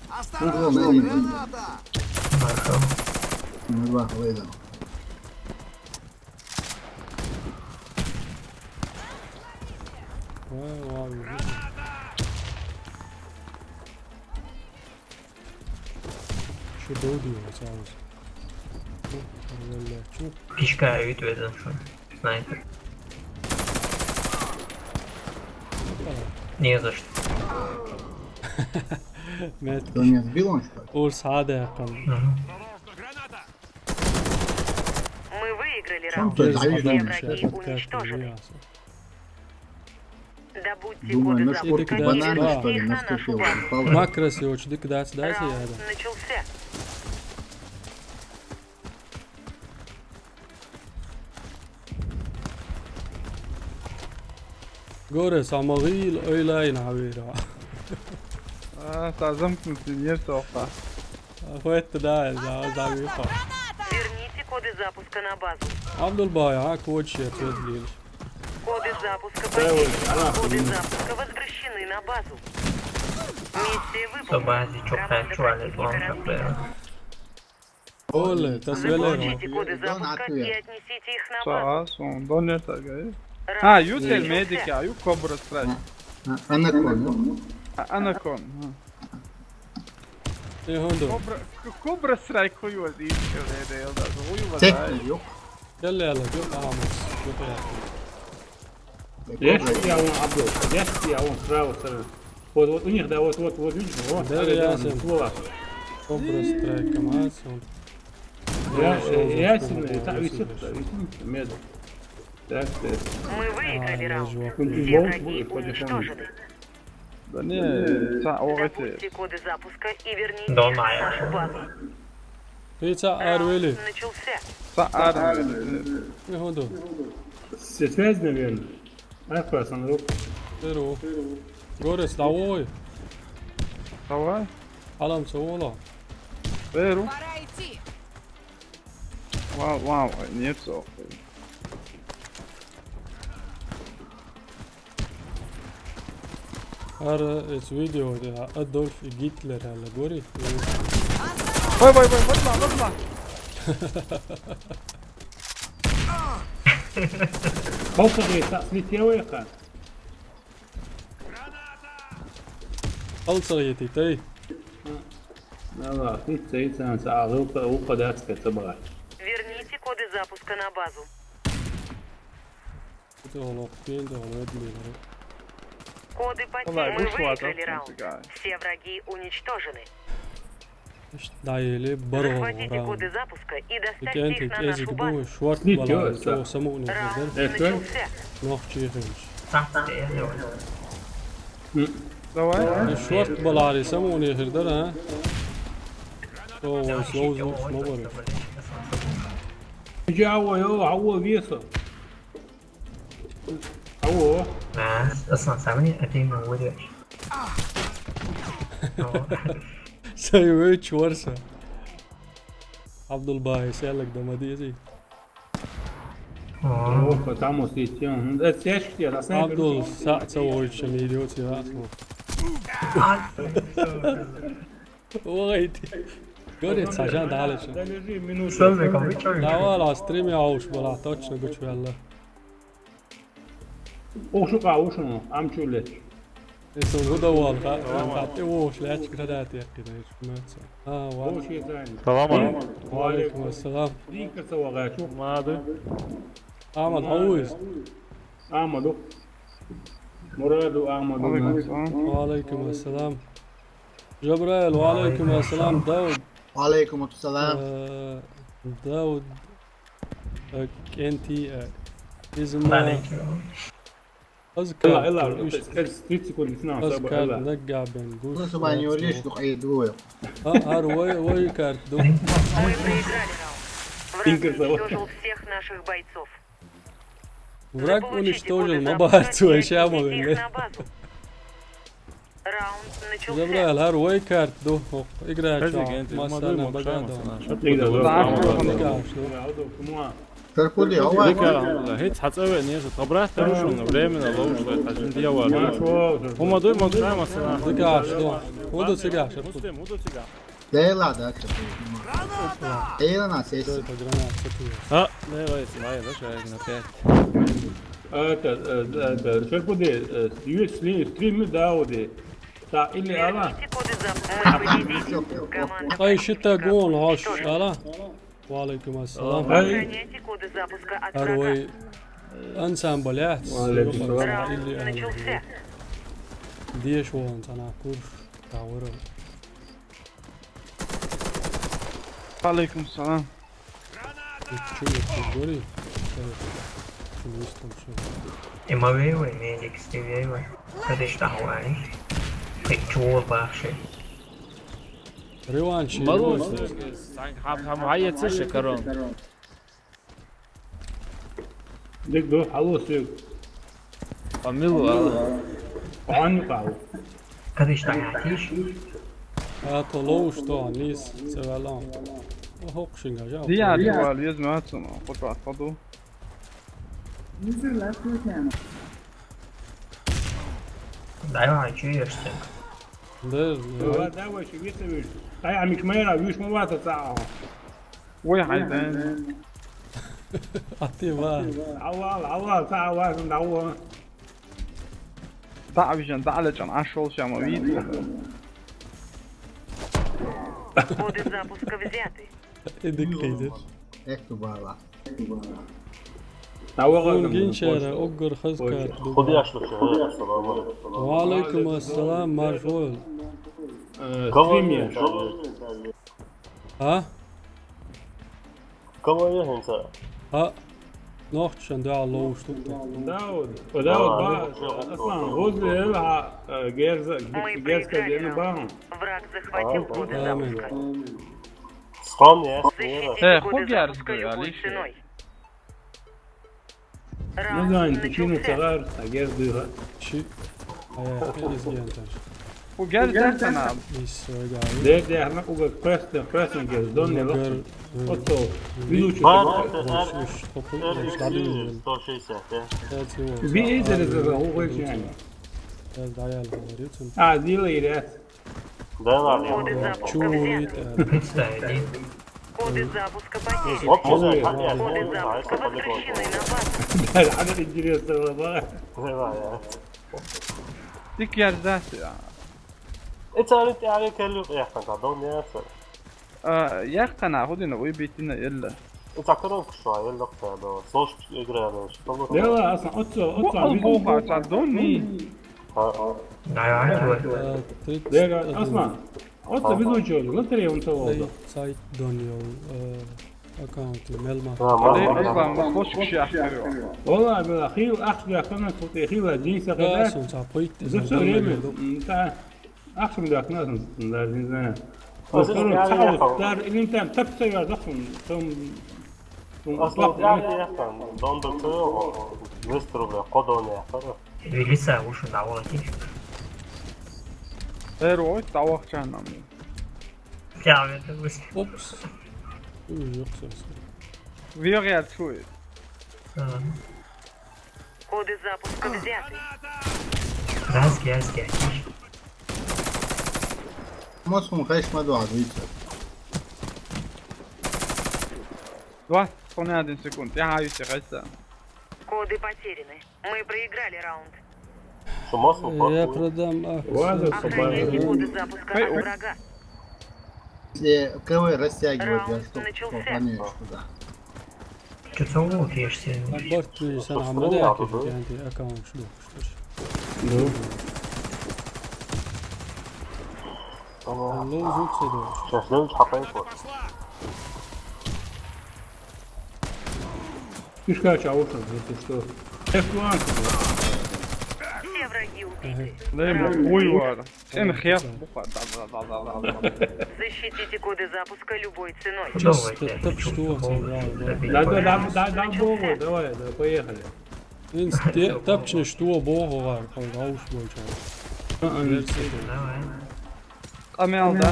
S2: Осторожно, граната! Два выдал.
S1: Şu doğuyor sağız.
S7: Пичка ütvedен şu. Снайпер. Не за что.
S2: Кто не сбил он что ли?
S1: Урс هذا كان.
S8: Мы выиграли
S2: Чем
S8: раунд.
S2: ты
S8: Все
S2: даешь?
S8: враги уничтожены. Добудьте
S2: Думаю,
S8: коды
S2: на шкурке
S8: запуска и
S2: банана что
S8: верните
S2: ли
S8: их на нашу
S2: наступил.
S8: базу.
S1: Макрос и очень дикдас дайте
S8: Раунд
S1: я.
S8: начался.
S1: Gore samagil öyle havira.
S13: Замкнутый мир только.
S1: Хватит да, за виха.
S8: Верните коды запуска на базу.
S1: Абдулбай, а коч я твои.
S8: Коды запуска потеряны. Коды запуска возвращены на базу. Миссия выполнена.
S7: Бази чокает чуали план.
S1: Оле, тасвелеро.
S8: Получите коды запуска и отнесите их на базу.
S13: Sağ son donet aga. Ha, Yutel Medic ya, Yu Cobra Strike.
S2: Анакон.
S13: Anacon.
S1: Ne hondo?
S13: Cobra Strike koyu az iyi şöyle yılda. Koyu var.
S2: Tek yok.
S1: Gel ya la, yok amas. Yok ya.
S3: Есть я он обрел, есть я он справа стороны. Вот у них, да, вот видишь, вот.
S1: Да, ясен. Кобра страйк, амас.
S3: Ясен, так висит, медленно. Так,
S8: Мы выиграли раунд.
S1: жопа.
S8: Все враги уничтожены.
S13: Да не, ça aurait été.
S8: Добудьте коды запуска и верните
S7: Да,
S8: их на
S7: моя.
S8: нашу базу.
S1: Pizza arveli.
S8: Раунд начался.
S13: Ça arme.
S1: Ne hondo?
S3: связь, наверное. Арфасан, рук.
S1: Pero. Gore stavoj.
S13: Давай.
S1: Alam sola.
S13: Pero. Вау, нет so.
S1: Her video ده Adolf Hitler على جوري.
S13: Vay, bakma.
S3: Balta слетела яка.
S1: Алсаيتي تي.
S3: لا, ты сағылка уқадатска собрать.
S8: Верните коды запуска на базу.
S1: Это он пень, да он это.
S8: Коды потеряны. Мы выиграли раунд. Все враги уничтожены.
S1: Да или баро.
S8: Захватите коды запуска и доставьте их на
S1: Язык
S8: нашу
S1: думаю,
S8: базу.
S1: шварт бала, то саму не
S8: Раунд
S1: знаю.
S8: начался.
S1: Нох чихинч.
S13: Давай.
S1: Шварт бала, саму не хердар, а? То слоузу смогли.
S3: Аво веса. Аво.
S7: Самый один вырежь.
S1: Sayı çuvarsa. Abdulbay selek damadiyesi.
S3: Опа, там вот есть. Это тяжкий, а снайпер.
S1: Abdul sa'sa oyçan idiot ya asma. Wait. Görüyor sajan dalışın.
S3: Подожди минуту.
S1: Da valla stream ya uç bala точно güç valla.
S3: Ушука, ушуну, амчулет.
S1: اسمه هدى والغاء تعطيوش لا تشكرات يا أخي
S3: هو شيء ثاني.
S13: السلام عليكم.
S1: وعليكم السلام.
S3: دين كسوة غاشو.
S13: ماذا؟
S1: أحمد حويز.
S3: أحمد مراد أحمد.
S1: وعليكم السلام. جبريل وعليكم السلام. داود.
S2: وعليكم السلام.
S1: داود انتي اسمه أذكر نقع بين قوس
S2: Просто бы они улечь, ну и двое.
S1: وي كارت دو.
S8: Мы проиграли раунд. Враг уничтожил всех наших бойцов.
S1: Враг уничтожил мабарцу اشامو
S8: их на базу. Раунд начался.
S1: جبريل هار وي كارت دو اقرا ما استنى
S2: Карпуды, а у вас?
S13: هيت حتصوي نيش خبرات تروشون временно ловушка тажин дьявол. Умадой могда масана.
S1: دقاش دو ودو سيقاش
S13: ودو تيجا.
S2: Дейла, да, что Дейла на сессии.
S13: لا لا اسمعي ده شايف نبات.
S3: это Карпуды, стрим Дауди. تا اللي أنا.
S1: أي شتا قول هاش ألا. وعليكم السلام. أروي أنسامبلات. اللي ديش وان أنا كور تعورة.
S13: عليكم السلام.
S7: Ima vejvaj, medик ste vejvaj. Kada šta hovani? Pekčuva bakše.
S1: ريوانشي
S13: مروش هم هاي تسشة كرون
S3: ديك دو حلو سيك
S13: عملوا
S3: وعني قاو
S7: Kada šta jatiš?
S1: طلوش طبعا ليس سوالام وهوكشنجا جاو
S13: دي عادي واليز ما تسمع قطع تفضل
S7: Dajvaj, čuješ se.
S3: داوي شو بيسوي هاي عم يكميرا ويش موات ساعة
S13: وي حيدان
S1: أعطيه
S3: عوال ساعة واحد دعوة
S13: تعبيشان تعالجان عشول شاما ويد
S8: Коды запуска взяты.
S1: إدك كيدر
S2: Эх, ты бала.
S1: قول جنشارة أقر خزكار
S6: خذي أشرف شهير السلام عليكم.
S1: وعليكم السلام مرفول
S3: ستريميا
S1: ها
S6: كم أيه أنت؟
S1: ها نوختشان دعا الله وشتوكتا
S3: داود بقى أصلا غوز لها جيرز كذين بقى
S8: Враг захватил коды запуска.
S6: سخان
S8: Защитите коды запуска любой ценой.
S3: не знаю, причину цигар, а герз дыха.
S1: شي إزجانتاش
S13: وقال ذاتنا
S1: إيس وقاعد
S3: ده احنا угол пресен герз, дон не лох. Отто, видучи. بإيزر إذا هو غير يعني. ديلي ده.
S8: Коды запуска взяты. Коды запуска потеряны. Коды запуска возвращены на базу.
S3: العدد интересный والله.
S13: ديك يا ذاتي
S6: أنت عليك اللي يحتاج عدون يا أخي.
S13: يا أخي أنا أخذ إنه ويبيتنا إلا
S6: أنت كرهك شوية اللي هذا صوش يجري على شو.
S3: لا أصلا
S13: هو تعدوني.
S3: ده أصلا أصلا بيزوجوا لا ترى أنت والله.
S1: سايت دونيو أكاونت ملما.
S13: أصلا ما خوش شيء أحكي.
S3: والله بالأخير أخذ أخذنا صوت أخيرا جيسة كذا. زبط ريمة. أنت أخذ ذاك ناس لازم زين. دار اللي أنت تكسر يا زخم
S6: أصلا يعني يحتاج دون دكتور مستر قدون يحتاج.
S7: Велиса уши на волоке.
S13: روي تعوق كان عمي.
S7: Я это выс.
S1: أوبس.
S13: Виорят шуй.
S8: Коды запуска взяты.
S7: Разги.
S2: Мосум хэш маду адвица.
S13: 21 секунд. Я хаю се гайса.
S8: Коды потеряны. Мы проиграли раунд.
S1: Я продам
S8: Охраняйте коды запуска от врага.
S2: Если КВ растягивать, я
S8: Раунд
S2: что
S8: начался.
S2: планируешь туда?
S7: Что целую ешься?
S1: عبرت لي سنة عملية كيف عندي أكاونت شنو اللوز وكسدوش
S3: Кишка чаушен, если что. F1.
S8: Все враги убиты.
S13: لا مقوي ورا انا خيار
S8: Защитите коды запуска любой ценой.
S1: طب شتو
S3: Да, богу, давай, да, поехали.
S1: تبچن شتو بوغو غار قاوش بوچا
S13: قميل ده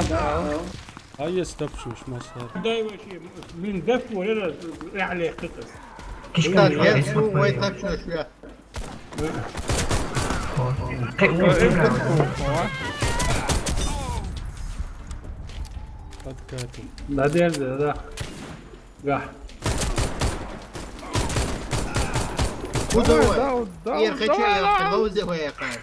S1: هاي استبشوش ما صار
S3: Дай вообще, блин, деф ولا عليه قطع.
S2: Кишка, я свой так что я.
S1: подкату
S3: Надежда, да. Гах.
S2: Куда? Я хочу, я лоузе выехать.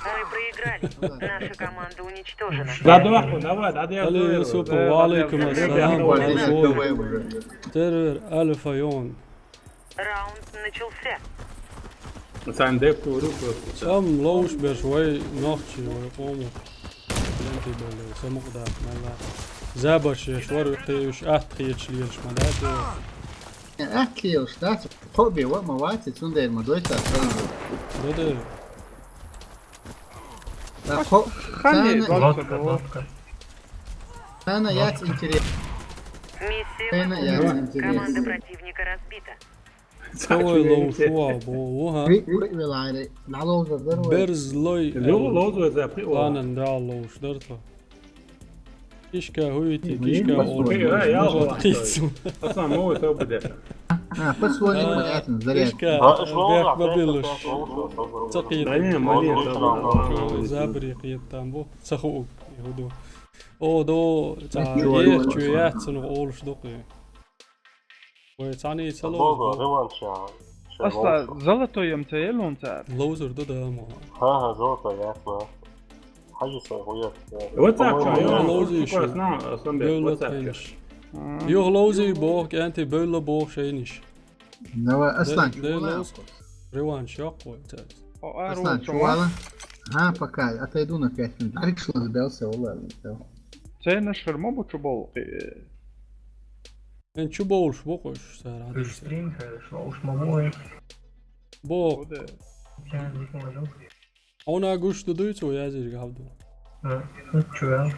S8: Мы проиграли. Наша команда уничтожена.
S3: Да, давай, да,
S1: علي سوبر وعليكم السلام ورحمة ترر ألف عيون
S8: Раунд начался.
S3: Сам деф руку.
S1: سام لوش بشوي نحكي ويقوموا انتي بل سمق دا مالا زابش شوار يقيش أتخيش ليش مالاتو
S2: أكلي وشتات قوبي ومواتي تسوندي المدويتا
S1: بدر
S2: أنا يات انتريس
S8: Миссия
S2: أنا يات
S8: выполнена.
S2: انتريس
S8: Команда противника разбита.
S1: سوي لوش وها
S2: ويلايري نعلوز الدروي
S1: برز لوي
S3: لوز زي
S1: أنا ندع لوش درته كيشكا هويتي كيشكا
S3: يا
S1: أول
S3: هو أصلا مو تو بدأ.
S2: بس هو اللي مليات نزلت
S1: كيشكا بيك ببيلش تقيل زابري قيد تامبو سخوق يهودو او دو تاع يات سنو اولش دوقي ويتعني سلو
S13: اصلا زلطو يمتى لون تاع
S1: لوزر دو دامو
S11: ها زلطة يا اسمع حاجة صغيرة
S3: واتساب
S1: لوزي شو بيولا يوغ لوزي بوغ انتي بيولا بوغ شينيش
S2: نوا أصلا
S1: ريوانش يقوى تاع
S2: أصلا شو هذا ها пока отойду на 5 минут. Арик что сбился, والله.
S13: Це нашер мобу чубол.
S1: ان شو بولش بوقش صار عادي
S7: Стрим, уж мамой.
S1: بوق انا قش ددويتو يا زير قابدو
S7: Чё?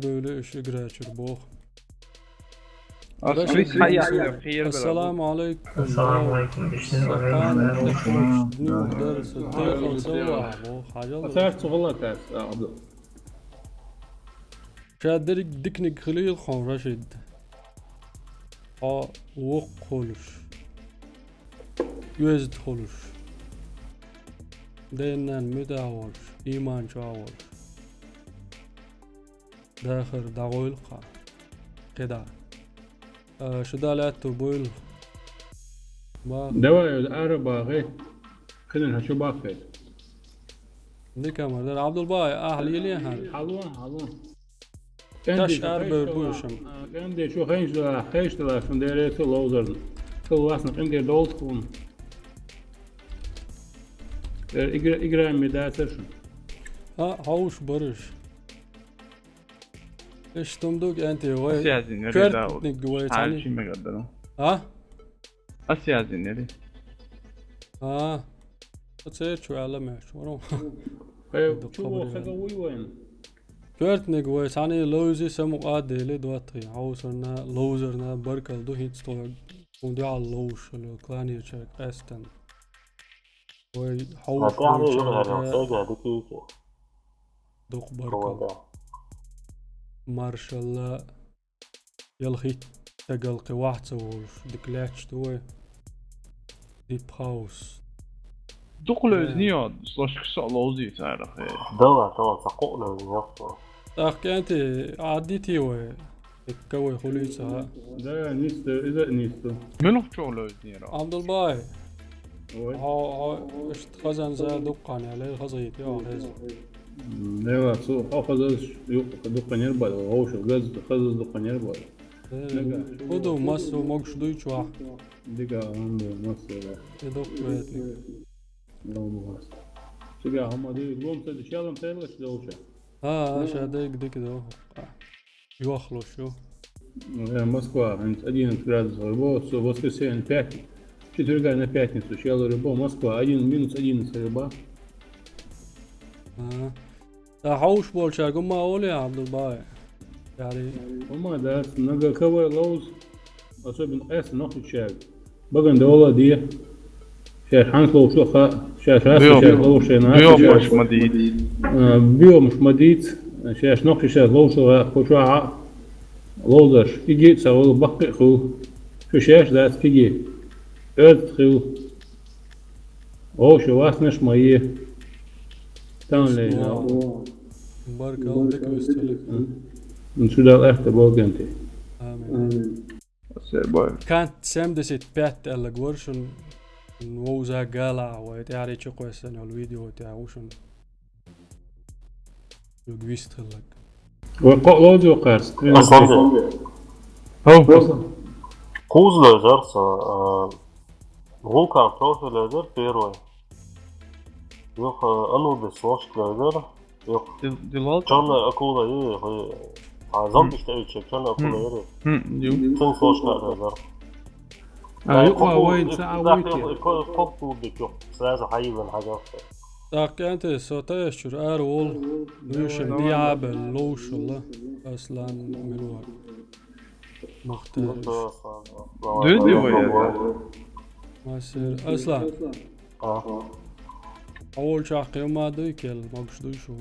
S1: böyle işi graçur بوق السلام عليكم
S7: السلام عليكم.
S1: شادرك دكنك خليل خان رشد وق خلوش يوزد خلوش دينان مداولش إيمان شاولش داخل داغويل قا قدا شدالات بويل
S3: دواء الأربعة غير كنا نشوف باقي.
S1: دي كاميرا عبد الباي أهلي ليه هذا
S3: حلوة
S1: تاش أربع بوشم
S3: عندي شو خيش لا شو داير لوزر كل واسنا عندي دولتكم إجرا ميداترشن
S1: هاوش برش ايش تمدوك انت وي
S13: أسيازين
S1: كرتنك وي
S13: تعالي شي مقدرو أسيازين يلي
S1: تصير شو على شو
S3: شو خذوي وين
S1: كرتنك وي تعني لوزي سمو قادي لي دواتي عاوسرنا لوزرنا بركل دو هيت ستوغ وندي على اللوش اللي كلاني تشيك استن وي حوش دوق بركل مارشال يلخي تقلقي واحد سووش دكلاتش دوي ديب هاوس
S13: دخل نياد سلاش كسا لوزي تعرف
S11: دوا تقول نفسه
S1: تحكي انت عديتي وي الكوي خليصها
S3: ده نيستو إذا نيستو
S13: منو شغله يدير
S1: عبد الباي
S3: وي
S1: ها اشت خزن زا دقان عليه خزيت يا خز
S3: ده سو أخذ يوق دقن يربل وهو شو جز خذ دقن يربل
S1: خدو مسو مقش دويش واحد
S3: دقة عنده مصر
S1: يدق بيتني
S3: لو مهاس شجع هم دي قوم سد شالم تيلش دوشة
S1: ها شاديك ديك دو يوخلو شو
S3: Москва, один градус рыбо, в воскресенье 5, четверга на пятницу, щело рыбо, Москва, минус 11 рыба.
S1: حوش بول شاكو ما أولي يا عبد الباي يعني
S3: وما ده много кого лоуз, особенно эс нахуй чаг. Баган дола дия. Сейчас ханс лоушу ха, сейчас раз сейчас лоушу на.
S13: بيوم مش مديد
S3: بيوم مش مديد. сейчас нахуй сейчас лоушу хочу لودش يجي تسوي بقى خو شو شاش ده تيجي خو أو شو واسنش مايه تاني
S1: بارك الله فيك ويستلك
S3: من شو ده الأخت بوجنتي
S1: آمين كانت سمدست بيت اللي قورشن ووزا قالع ويتعري تشقوا السنة الفيديو تاعوشن يقويست لك
S3: وقلودي وقارس
S11: Кузлер, Вулкан профилер первый. Yok Anubis Washler. Yok. Canlı akula yeri. Azam işte ölçek. Canlı akula yeri. Tüm Washler.
S3: yok وايد ساعة وايد.
S11: كوب بودك yok. Sırası hayvan حاجة.
S1: تحكي أنت صوتي أشجر أرول ليش ديعة باللوش والله أصلا ملوها مختلف
S13: دودي ويا
S1: ما يصير أصلا أول شاقي وما دويكل ما بش دويشو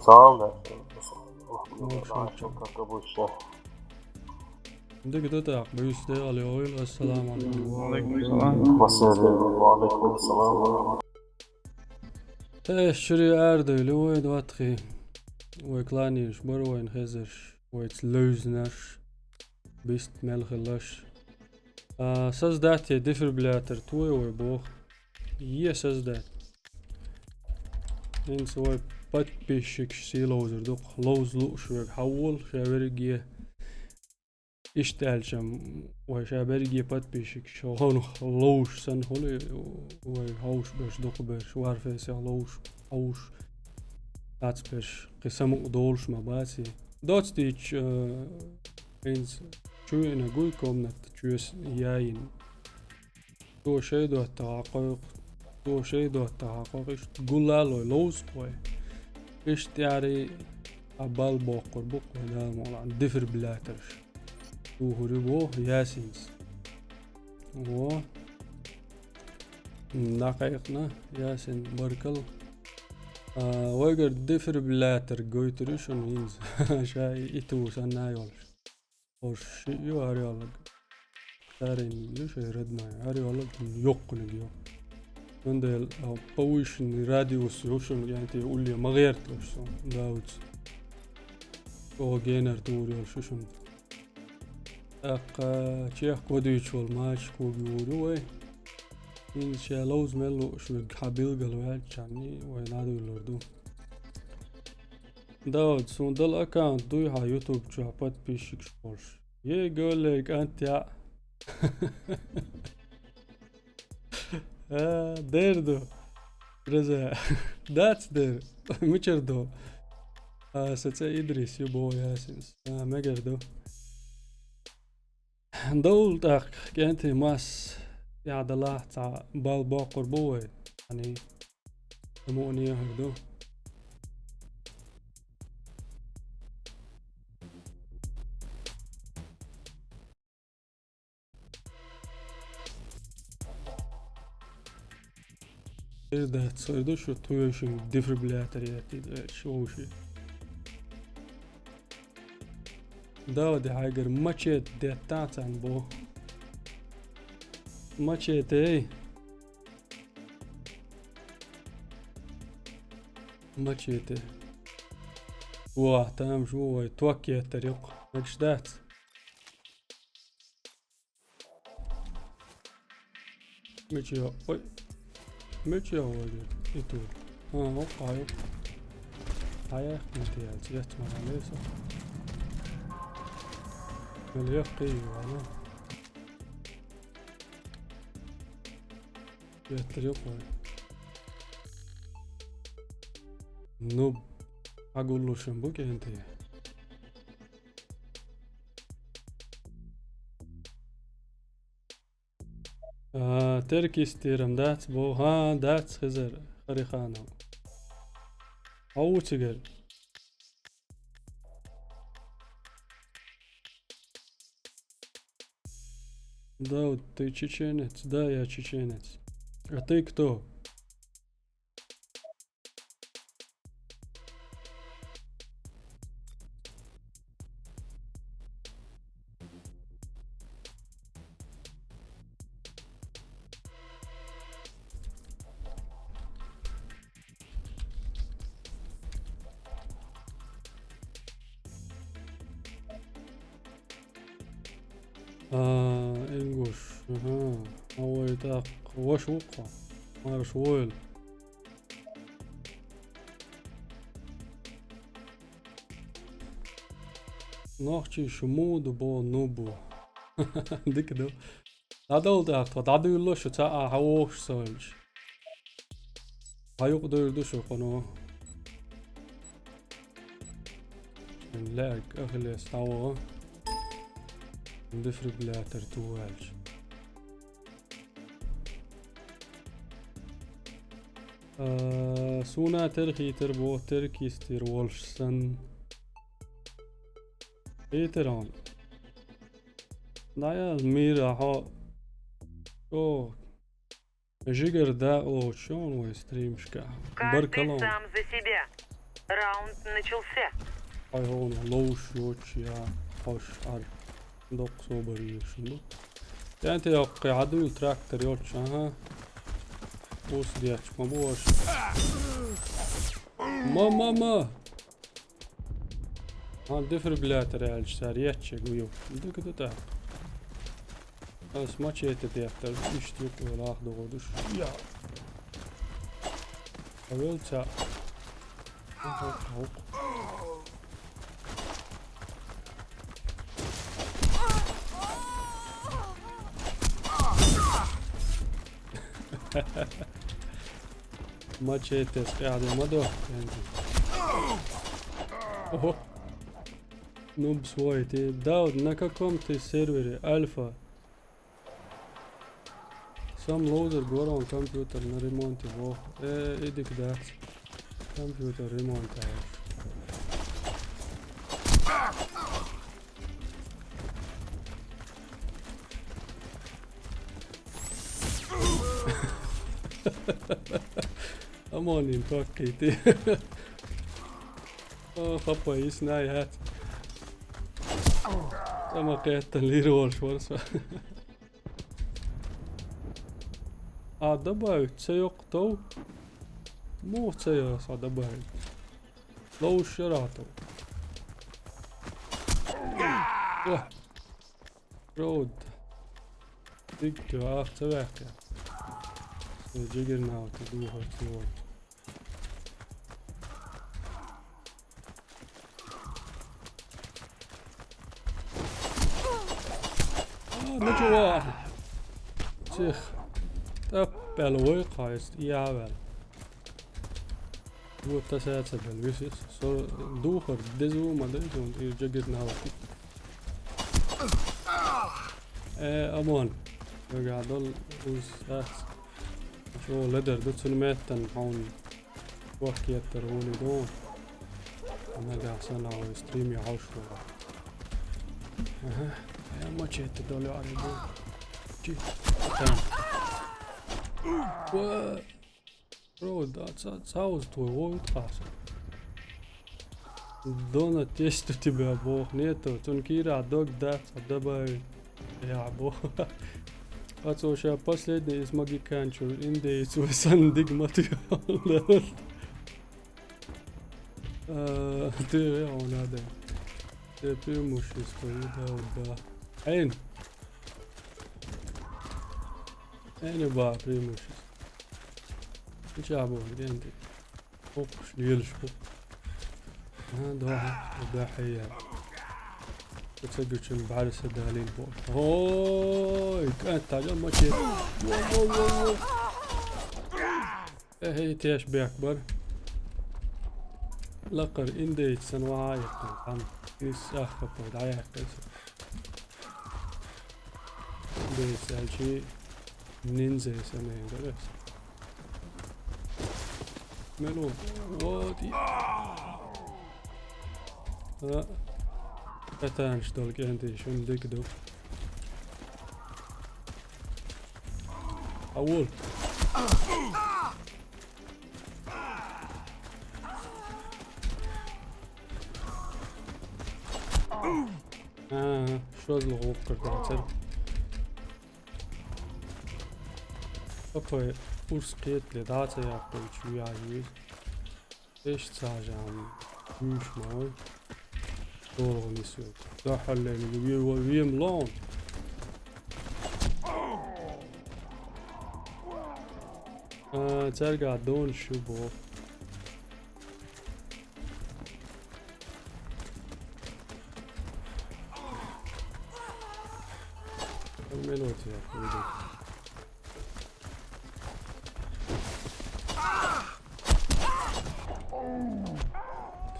S11: Tamam
S1: عندك تتعق بيستيقظ يقول السلام عليكم
S13: وعليكم السلام
S11: وعليكم السلام
S1: تشري أردو وين واتخي ويكلانيش بروين خزرش ويتلوزنش بيست ملخلاش سازدات يدفر بلاتر توي ويبوخ سازدات إنس وي بات بيشكش سي لوزر دوق لوز لوش ويحول شابرقية اشتالشم وشابرقية بات بيشكش هون لوش سن هولي ويهوش باش دوق باش وارفيس لوش هوش تاتس باش قسمو دولش ما باسي دوتس ديش إنس شو إنا قوي كومنت شوس ياين دو شي دو التحقق دو شي دو التحقق إيش تقول له لوز قوي إيش تعري أبال بوقر بوقر دا مولا دفر بلاترش دو هربو ياسينس و دقيقنا ياسين بركل ويقر دفر بلاتر قويترشون إنز شاي إتو سنايولش وش يو هريالك تارين ليش يردنا هريالك يوقنك يوق عند قويش راديوس يوشن يعني تقول لي ما غيرت ليش داود او جينر توريال شوشن تشيخ كوديش والماتش كوبيورو إن شاء الله زميلو شو حبيل قلوات شاني وينادو يلوردو داود سوندل اكاونت دويها يوتيوب جابت بيشك شورش يقول لك انت يا ديردو رزا داتس دير مچردو ستسا إدريس يبو ياسينس مقردو دول تاق كانتي ماس يعد الله تاع بالباقر بوي يعني مؤني يهردو ده تصير شو تويشن ديفربلاترياتي شو شي داودي حاجر ماتشيت دي تاعتان بو ماتشيت اي ماتشيت там жуй, туаки тарик. Мечтать. Мечьё, ой. Мечьё вроде. И тут. Опа. Hayır, ne diye çift maralıysa. Böyle kıyıyor. Getiriyor koy. Noob. Aguluşum bu kendi. Terk isterim. That's bu. Ha, that's Hızır. Harikana. Avuç gel. Да, вот ты чеченец. Да, я чеченец. А ты кто? English. Ага. Ой, так. Ваш уха. Марш войл. Нахчи шмуду бо нубу. Дик да. Надал так. Даду юлло шу цаа хавош сольж. Hayok dördü şu konu. Lag öyle stava. Defibrillator tuvalj. Suna terhi terbo terkistir wolfsan. Eteran. Daya mira ha. Oh. Жигер да, о, чё он мой стримшка?
S8: Каждый сам за себя. Раунд начался.
S1: Ай, он лоуш, я хош ар. Док собер юшну. Тянт я قاعدين трактор يوتش ها. Бус диач, мабуаш. Мама. Дефибриллятор ялч сарьяче гуё. Дык да. Maç etedi yaptı. İşte yok böyle ah doğrudur. Ya. Öylece. Maç etes قاعد ما ده يعني. Oho. Noob своите. Да, на каком-то сервере альфа. Some loader go on computer на ремонте во. Идик да. Компьютер ремонт Амонин пакети. Хапа يسناي هات. Sama قيادة ليرول шворса. Добавить це октов. Ну, це я добавить. Лоушератов. Род. Тикто, це веке. Це джигернаут, духа цього. Нічого. Тих. Tappelu oikeasti jäävel. Vuotta säätsepel visis. Så duhar dezooma dezoon i jagit naavati. Amoon. Väga dol us sääts. شو لدر دتسون ميتن حون وقت يتروني دون. أنا قاعد سنة وستريم يعوشوا. يا ما شيت دولي على دول. جي. What? Bro, that's how твой воют хаса. Донат есть у тебя бог, нету. Тункира, дог, да, добавить. Я бог. Отсюда последний из магиканчу, индейцу, сандиг материал. Det är hon hade. Det är primushis da. Ein. Ein baa primushis. جابوه عندي فوق شليل شوف هذا حيان تسجل شن بعد السدالين فوق هوي كانت تعجب ما كيف هي تيش بأكبر لقر إنديج سنوات عن نس آخر بود عيا كيس بيس الشيء نينزا سنين درس ملون وادي اتانش دولك عندي شون دقدو اول شو الغوب كرداتر اوكي Urskjet gledalce ja poučujajo, tešca žam, juž moj, dolgo niso, zahaljeni, vijem lon. Cerga don šubo. Minuti ja vidim.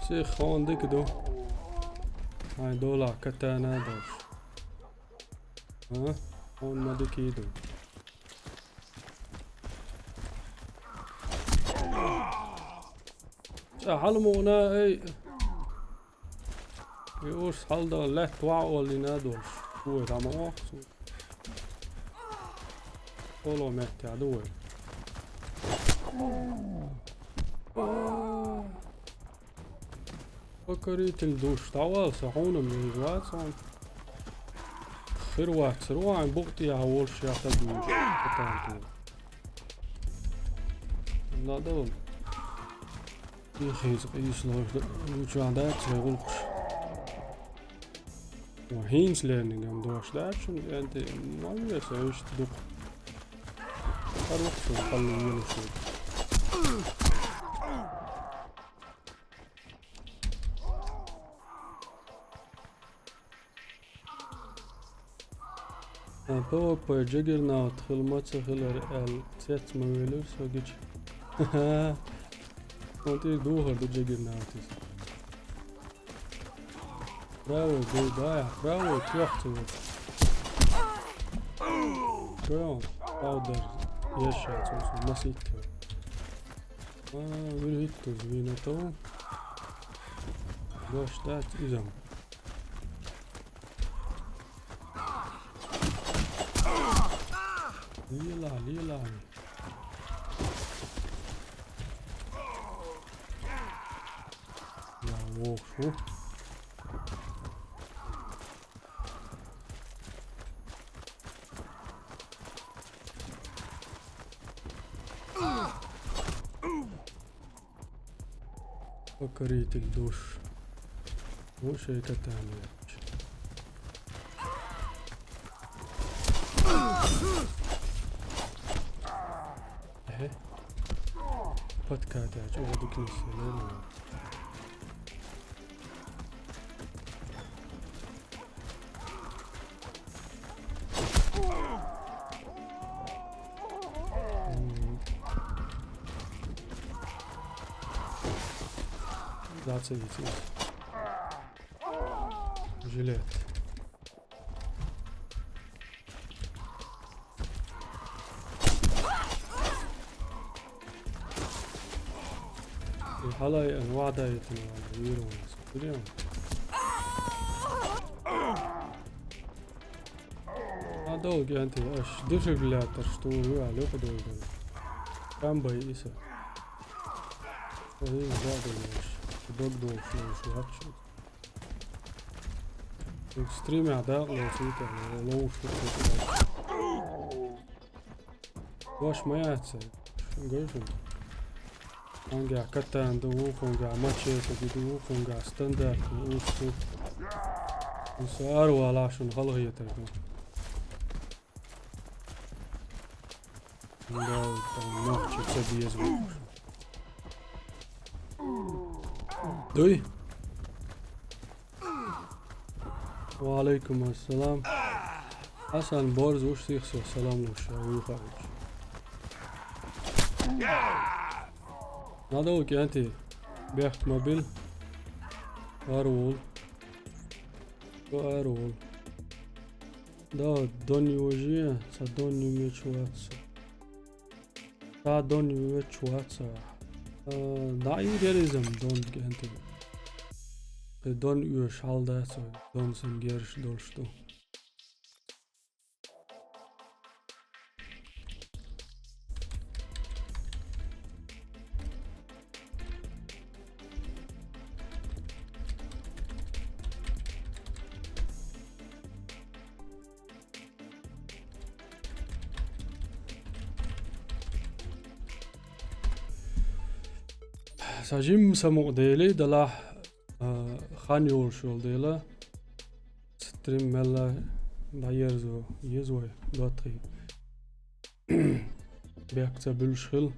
S1: شيخ خون دكدو هاي دولا كتانا دوش ها هون ما دكيدو حلمونا اي يوش حلدا لحت وعو اللي نادوش هو دعما واقصو قولو مهتي عدوه فكريت الدوش طوال صحونا من الوقت صان خير واحد سروع عن بغتي عوال شيعتا دوش كتانتو لا دول يخيز قيس لوش عندات سيغلقش وهينس ليرنينج ام دوش داشن انت ما يسويش تدق اروح شو خلو يلشو På Juggernaut filmat hiller sett man vill så gitch. Inte du har det Juggernaut. Bravo, bravo, tjockt. Bra, powder. Jeszcze coś masito. Vill hitta vina to. Gosh, that is on. ليلا يا ووشو فكريت الدوش وش هيك تعمل Подкатать, о, докнись, наверное. Зацелите. Жилет. هلا انواع دايتنا ويرون اليوم هذول انت ايش دش بلاد تشتو على قدوم كم بايسه وهي زاد ايش دغدو شو هاتش اكستريم اعداء لو سيت لو شو واش ما ياتس قولش Konga katan do konga machete do konga standard ustu. وسؤال ولا عشان خلغية تكون لا نوخ تبي يزوج دوي وعليكم السلام حسن بارز وش تيخسر سلام لوش ويخرج نادوك انت بيحت موبيل أرول أرول دا دوني وجيه صدوني ميشواتس دا دوني ميشواتس دا يريزم دون انت دون يوش حالدات دون سنجرش دولشتو ساجيم سمو ديلي دلا خانيول شول ديلا ستريم ملا دايرزو يزوي دوتري بيكتا بالشغل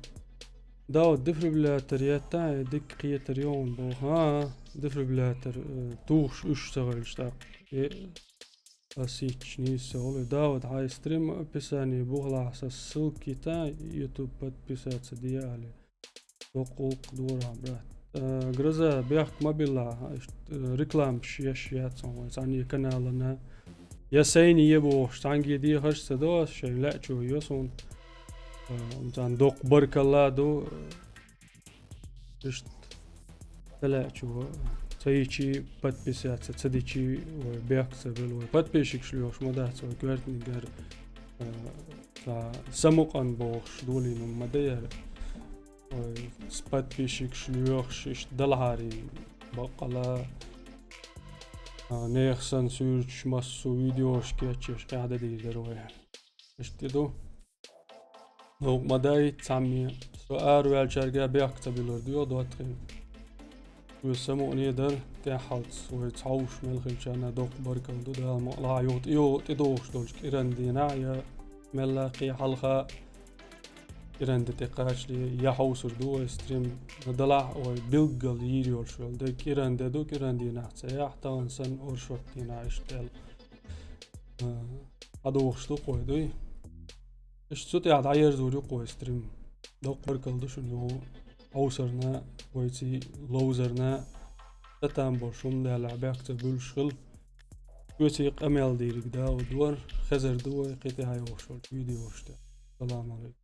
S1: داو ديفريبلاتر تاعي ديك قيتريون بو ها ديفريبلاتر توش اشتغل اشتاق اسيتش نيسول داود هاي ستريم بيساني بوغلا اساس سلكي تاع يوتيوب подписаться ديالي وقوق دورا برات غرزا بيحك مابيلا ريكلام شيش ياتسون زاني كانالنا يسيني يبو شتانجي دي هش سدو شي لا شو يسون زان دوق برك الله دو اشت لا شو تيجي подписаться تديجي بيحك سبل подписчик шлёш модаться квертни гар самокан бош долину мадея с подписчик шлёш دلهاري بقلا نيخسن سورش مسو فيديوش كيتشش قاعدة دي دروي اشتدو لو مداي تسمي سؤال والشرقة بيكتب الرديو دواترين ويسموني در تحالت ويتعوش ملخل شانا دوق بركل دو دا مقلع يوت يدوش دولش كيران دينايا ملاقي حلقة كيران دي تقاش لي يحوصر دو استريم ندلع ويبلغل يريول شوال دا كيران دو كيران دينا سياح تانسان أرشوت دينا اشتال هدوش دو قوي دوي اشتوتي عد عير زوري قوي استريم دوق بركل دوشن يو أوسرنا ويتي لوزرنا تتام برشوم دا لعباك بلشغل ويتي قميل ديرك دا ودور خزر دو قيتي هاي وشول فيديو وشتا السلام عليكم